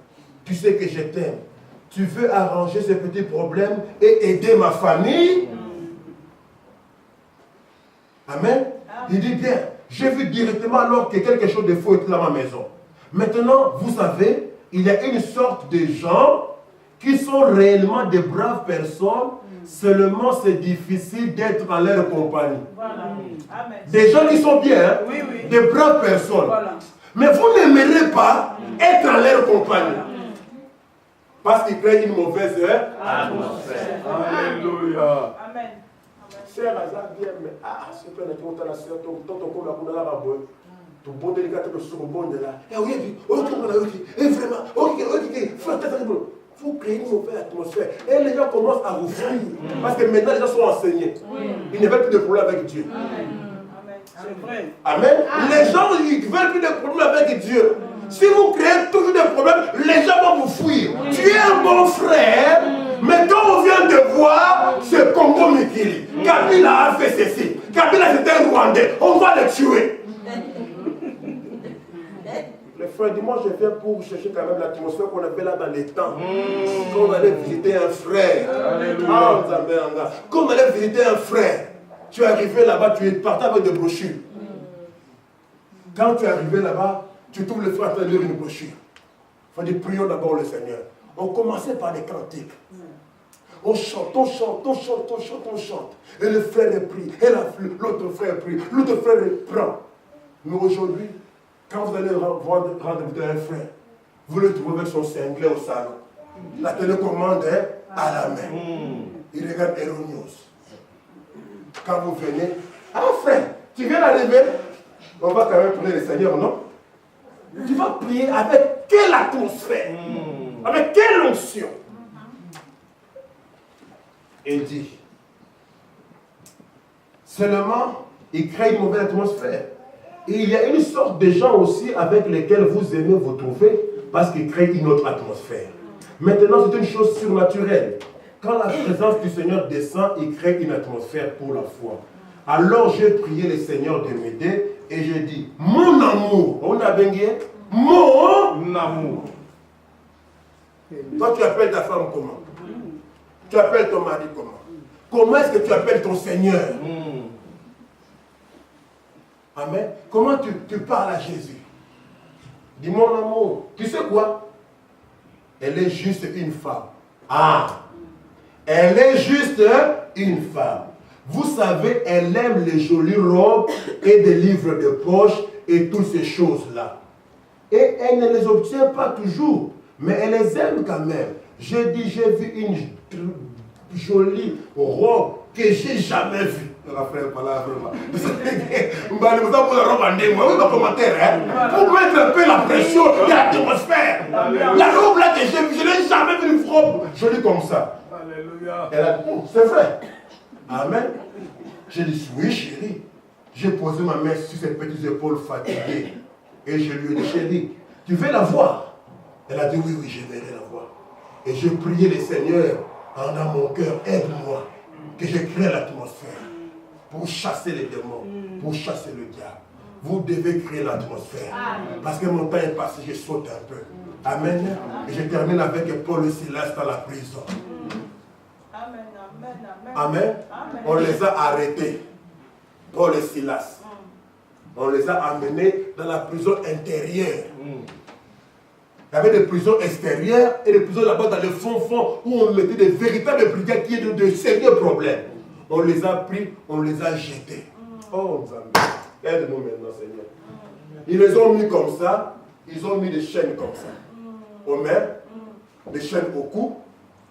Tu sais que je t'aime. Tu veux arranger ces petits problèmes et aider ma famille. Amen. Il dit bien, j'ai vu directement alors que quelque chose de faux était dans ma maison. Maintenant, vous savez, il y a une sorte de gens qui sont réellement de braves personnes, seulement c'est difficile d'être en leur compagnie. Voilà. Amen. Des gens qui sont bien, hein, Oui, oui. de braves personnes. Voilà. Mais vous n'aimerez pas être en leur compagnie. Parce qu'ils créent une mauvaise Atmosphère. Alléluia. Amen. sœur aza bien mais c'est pas notre montant la sœur ton ko la kuna la boy to bon délicat to so bon de là et oui et vraiment OK frère faut créer une mauvaise atmosphère et les gens commencent à vous fuir parce que maintenant les gens sont enseignés ils ne veulent plus de problème avec Dieu. C'est vrai. Amen. Les gens ils veulent plus de problème avec Dieu. Si vous créez toujours des problèmes, les gens vont vous fuir. Tu es un bon frère, mais quand on vient de voir, c'est Congo Mikili. Kabila a fait ceci. Kabila c'était un Rwandais. On va le tuer. Les frères, dis-moi, je viens pour chercher quand même l'atmosphère qu'on avait là dans les temps. Quand on allait visiter un frère. Quand on allait visiter un frère, tu es arrivé là-bas, tu es parti avec des brochures. Quand tu es arrivé là-bas, tu trouves le frère en train de lire une brochure. Il faut dire, prions d'abord le Seigneur. On commençait par les cantiques. On chante. Et le frère prie. Et l'autre frère prie. L'autre frère prend. Mais aujourd'hui, quand vous allez rendre visite à un frère, vous le trouvez avec son cinglet au salon. La télécommande est à la main. Il regarde Eronios. Quand vous venez, frère, tu viens d'arriver. On va quand même prier le Seigneur, non? Tu vas prier avec quelle atmosphère? Avec quelle onction? Il dit, seulement, il crée une mauvaise atmosphère. Et il y a une sorte de gens aussi avec lesquels vous aimez vous trouver parce qu'ils créent une autre atmosphère. Maintenant, c'est une chose surnaturelle. Quand la présence du Seigneur descend, il crée une atmosphère pour la foi. Alors j'ai prié le Seigneur de m'aider et j'ai dit, mon amour, on a béni, mon amour. Toi, tu appelles ta femme comment? Tu appelles ton mari comment? Comment est-ce que tu appelles ton Seigneur? Amen. Comment tu parles à Jésus? Dis mon amour. Tu sais quoi? Elle est juste une femme. Elle est juste une femme. Vous savez, elle aime les jolies robes et des livres de poche et toutes ces choses-là. Et elle ne les obtient pas toujours, mais elle les aime quand même. J'ai vu une jolie robe que j'ai jamais vue. Pour mettre un peu la pression de l'atmosphère. La robe là que j'ai vue, je n'ai jamais vu une robe jolie comme ça. Alléluia. Elle a dit, c'est vrai. Amen. J'ai dit, oui chérie. J'ai posé ma main sur ses petites épaules fatiguées. Et je lui ai dit, chérie, tu veux la voir? Elle a dit, oui, je vais la voir. Et j'ai prié le Seigneur dans mon cœur, aide-moi, que je crée l'atmosphère pour chasser les démons, pour chasser le diable. Vous devez créer l'atmosphère. Parce que mon temps est passé, je saute un peu. Amen. Et je termine avec Paul et Silas dans la prison. Amen. On les a arrêtés. Paul et Silas. On les a amenés dans la prison intérieure. Il y avait des prisons extérieures et des prisons là-bas dans le fond où on mettait des véritables brigades qui ont de sérieux problèmes. On les a pris, on les a jetés. Oh, Aide-nous maintenant, Seigneur. Ils les ont mis comme ça. Ils ont mis des chaînes comme ça. Aux mains, des chaînes au cou,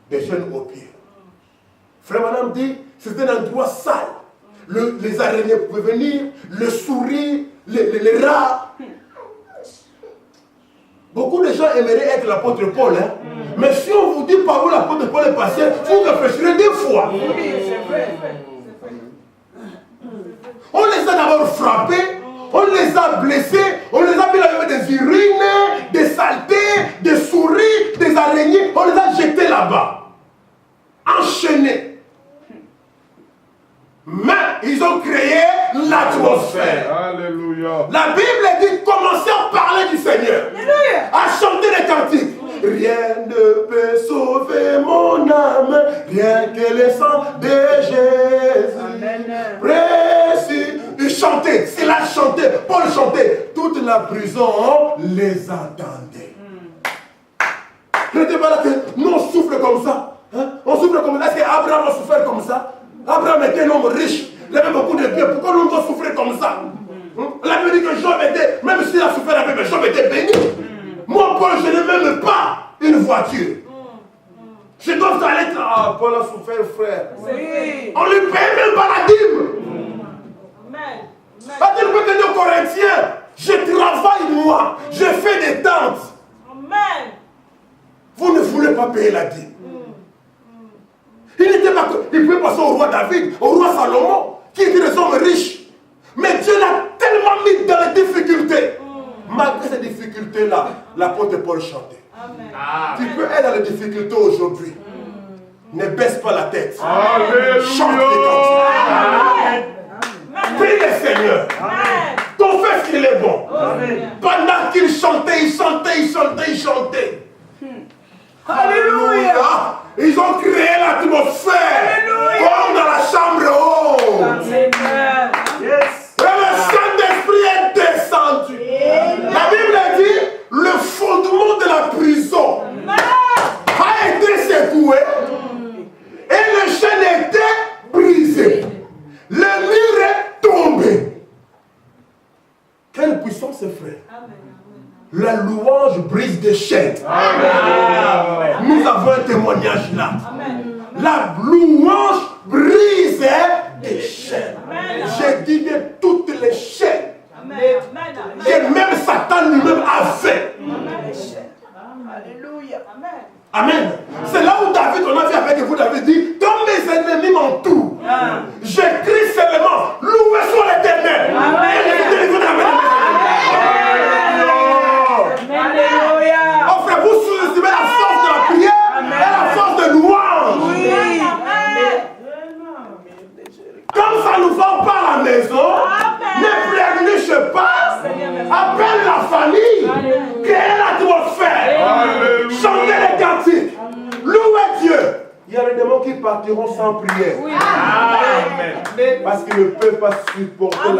des chaînes aux pieds. Frère Madame dit, c'était un endroit sale. Les araignées pouvaient venir, le souris, les rats. Beaucoup de gens aimeraient être l'apôtre Paul. Hein? Mais si on vous dit par où l'apôtre Paul est passé, vous réfléchirez des fois. Oui, c'est vrai. On les a d'abord frappés, on les a blessés, on les a mis avec des urines, des saletés, des souris, des araignées. On les a jetés là-bas. Enchaînés. Mais ils ont créé l'atmosphère. Alléluia. La Bible dit commencez à parler du Seigneur. Alléluia. À chanter les cantiques. Rien ne peut sauver mon âme, rien que le sang de Jésus. Amen. Précieux. Ils chantaient, s'il a chanté, Paul chantait. Toute la prison les attendait. N'était pas là que nous on souffre comme ça. Hein? On souffre comme ça. Est-ce qu'Abraham a souffert comme ça? Abraham était un homme riche. Il avait beaucoup de biens. Pourquoi nous devons souffrir comme ça? La Bible dit que Job était, même s'il a souffert avec, mais Job était béni. Moi, Paul, je n'ai même pas une voiture. Je dois aller. Ah, Paul a souffert, frère. Oui. On ne lui paye même pas la dîme. Amen. C'est-à-dire que aux Corinthiens, je travaille moi, je fais des tentes. Amen. Vous ne voulez pas payer la dîme. Il n'était pas que. Il pouvait passer au roi David, au roi Salomon, qui était des hommes riches. Mais Dieu l'a tellement mis dans les difficultés. Malgré ces difficultés-là, l'apôtre Paul chantait. Amen. Tu peux être dans les difficultés aujourd'hui. Ne baisse pas la tête. Alléluia. Chante les cantiques. Prie le Seigneur. Amen. Ton frère, il est bon. Amen. Pendant qu'il chantait, il chantait. Alléluia. Ils ont créé l'atmosphère. Comme dans la chambre haute. Amen. Yes. Et le Saint-Esprit est descendu. La Bible dit, le fondement de la prison a été secoué et le chaîne était brisé. Le mur est tombé. Quelle puissance, frère. La louange brise des chaînes. Nous avons un témoignage là. La louange brise des chaînes. J'ai dit de toutes les chaînes. Et même Satan lui-même a fait. Alléluia. Amen. C'est là où David, on a vu avec vous, David dit, quand mes ennemis m'entourent, je crie seulement, loué soit l'Éternel. Alléluia. Oh frère, vous sous-estimez la force de la prière et la force de louange. Oui. Comme ça nous va pas à la maison, ne pleurniche pas, appelle la famille, crée l'atmosphère, chantez les cantiques, louez Dieu. Il y a des démons qui partiront sans prière. Amen. Parce qu'ils ne peuvent pas supporter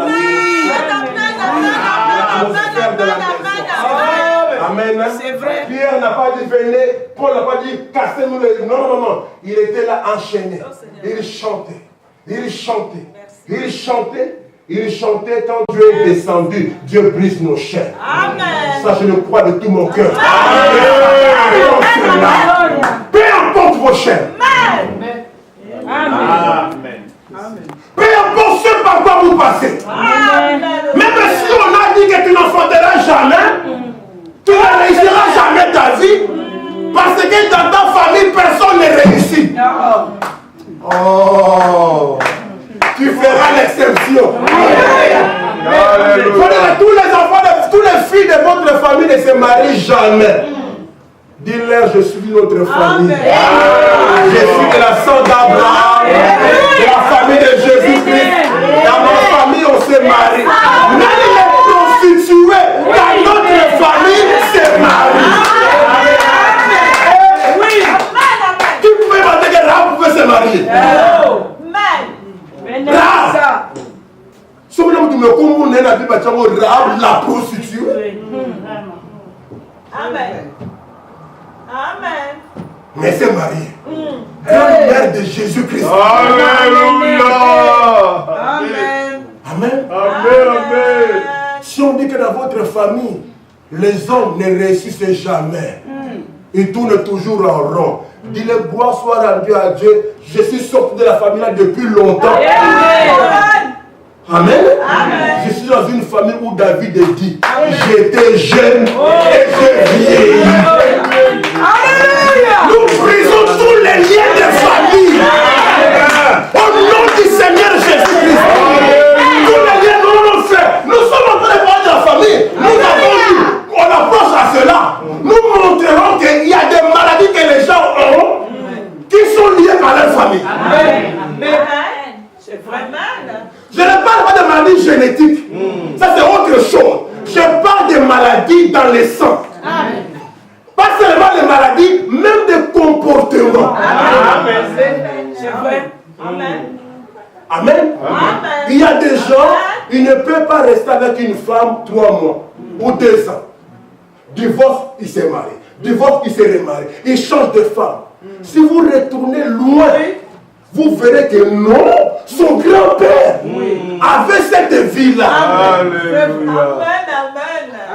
l'atmosphère de la maison. Amen. C'est vrai. Pierre n'a pas dit venez, Paul n'a pas dit cassez-nous les. Non. Il était là enchaîné. Il chantait. Il chantait quand Dieu est descendu. Dieu brise nos chaînes. Amen. Ça, je le crois de tout mon cœur. Peu importe vos chaînes. Amen. Peu importe ce par quoi vous passez. Même si on a dit que tu n'enfanteras jamais, tu ne réussiras jamais ta vie. Parce que dans ta famille, personne ne réussit. Oh, tu feras l'exception. Tous les enfants, tous les filles de votre famille ne se marient jamais. Dis-leur, je suis notre famille. Je suis de la sang d'Abraham, de la famille de Jésus-Christ. Dans ma famille, on se marie. Même les prostituées dans notre famille se marient. Oui. Qui pouvait penser que Rahab pouvait se marier? Rahab. Si vous me dites que Rahab la prostituée. Amen. Amen. Mais c'est marié. Grande mère de Jésus-Christ. Alléluia. Amen. Amen. Amen, amen. Si on dit que dans votre famille, les hommes ne réussissent jamais, ils tournent toujours en rond. Dis-le, gloire soit rendue à Dieu. Je suis sorti de la famille là depuis longtemps. Amen. Je suis dans une famille où David dit, j'étais jeune et j'ai vieilli. Nous brisons tous les liens de famille. Au nom du Seigneur Jésus-Christ. Tous les liens que l'on fait. Nous sommes en train de parler de la famille. Nous avons dit, on approche à cela. Nous montrerons qu'il y a des maladies que les gens ont qui sont liées par leur famille. C'est vrai. Je ne parle pas de maladies génétiques. Ça c'est autre chose. Je parle de maladies dans le sang. Pas seulement les maladies, même des comportements. Amen. C'est vrai. Amen. Amen. Il y a des gens, ils ne peuvent pas rester avec une femme 3 mois ou 2 ans. Divorce, il s'est marié. Divorce, il s'est remarrié. Il change de femme. Si vous retournez loin, vous verrez que non, son grand-père avait cette vie-là. Alléluia.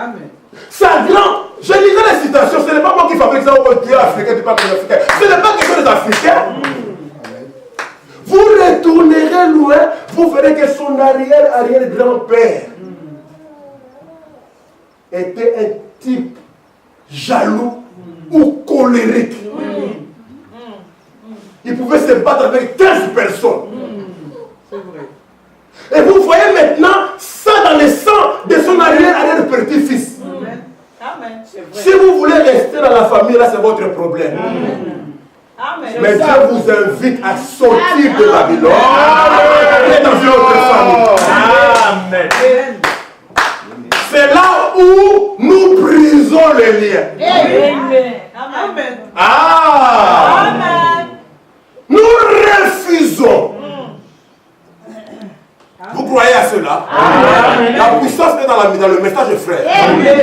Amen. Sa grand, je lisais les citations, ce n'est pas moi qui fabrique ça, tu es africain, tu parles africain. Ce n'est pas quelque chose des Africains. Vous retournerez loin, vous verrez que son arrière-grand-père était un type jaloux ou colérique. Il pouvait se battre avec 15 personnes. Et vous voyez maintenant ça dans le sang de son arrière-petit-fils. Amen. Si vous voulez rester dans la famille, là c'est votre problème. Amen. Mais Dieu vous invite à sortir de Babylone et dans une autre famille. Amen. C'est là où nous brisons les liens. Amen. Amen. Nous refusons. Vous croyez à cela? Amen. La puissance est dans le message frère. Amen.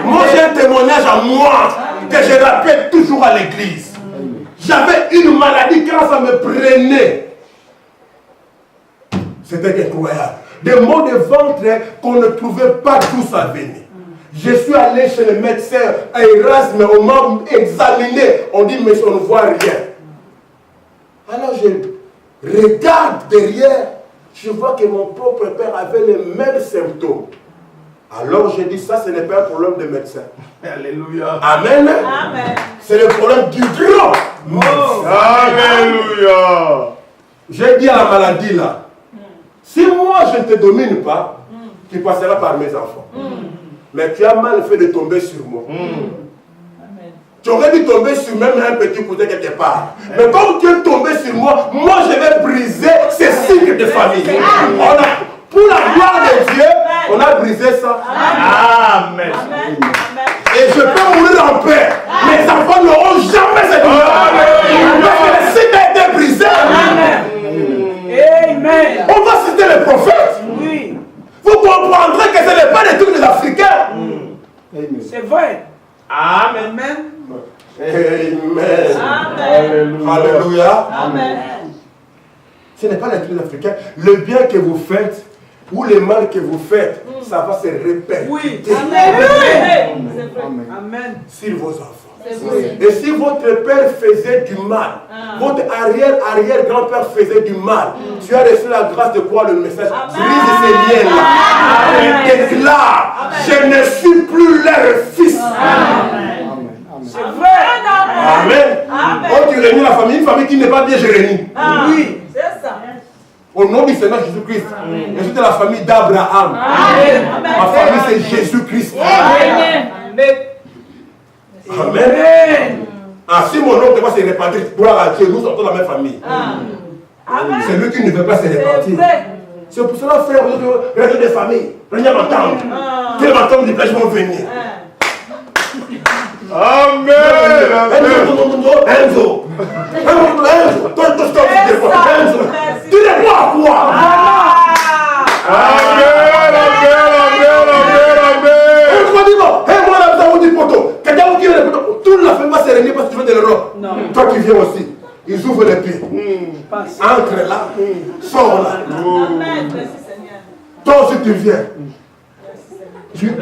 Moi j'ai un témoignage à moi que je répète toujours à l'église. J'avais une maladie quand ça me prenait. C'était incroyable. Des maux de ventre qu'on ne trouvait pas d'où ça venait. Je suis allé chez le médecin à Erasme, on m'a examiné. On dit, mais on ne voit rien. Alors je regarde derrière, je vois que mon propre père avait les mêmes symptômes. Alors je dis, ça ce n'est pas un problème de médecin. Alléluia. Amen. Amen. C'est le problème du grand. Alléluia. J'ai dit à la maladie là, si moi je ne te domine pas, tu passeras par mes enfants. Mais tu as mal fait de tomber sur moi. Tu aurais dû tomber sur même un petit côté quelque part. Mais comme tu es tombé sur moi, moi je vais briser ces cycles de famille. Pour la gloire de Dieu, on a brisé ça. Amen. Et je peux mourir en paix. Mes enfants n'auront jamais cette douleur. Parce que le cycle a été brisé. Amen. On va citer les prophètes. Oui. Vous comprendrez que ce n'est pas des trucs des Africains. C'est vrai. Amen. Amen. Amen. Amen. Alléluia. Amen. Ce n'est pas les trucs africains. Le bien que vous faites ou le mal que vous faites, ça va se répercuter Oui. Amen. sur vos enfants. Et si votre père faisait du mal, votre arrière-grand-père faisait du mal, tu as reçu la grâce de croire le message. Brise ces liens-là. Déclare, je ne suis plus leur fils. C'est vrai. Amen. Oh, tu réunis la famille, une famille qui n'est pas bien réunie. Oui. C'est ça. Au nom du Seigneur Jésus-Christ. Je suis de la famille d'Abraham. Ma famille c'est Jésus-Christ. Amen. Amen. Ah, si mon oncle va se répartir, gloire à Dieu, nous sommes dans la même famille. Amen. C'est lui qui ne veut pas se répartir. C'est pour cela, frère, vous êtes des familles. Venez m'entendre. Venez m'entendre, je vais venir. Amen. Enzo. Tu réponds à quoi? Amen. Toute la famille va se réunir parce que tu veux de l'Europe. Toi qui viens aussi. Ils ouvrent les pieds. Entre là. Sors là. Amen. Merci Seigneur. aussi tu viens. Tu...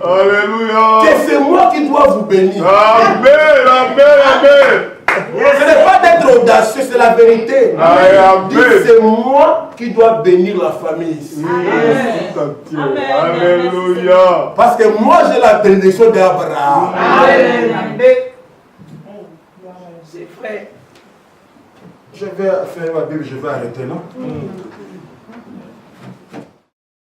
Alléluia. Que c'est moi qui dois vous bénir. Amen, amen, amen. Ce n'est pas d'être audacieux, c'est la vérité. C'est moi qui dois bénir la famille ici. Alléluia. Parce que moi j'ai la bénédiction d'Abraham. C'est vrai. Je vais faire ma Bible, je vais arrêter là.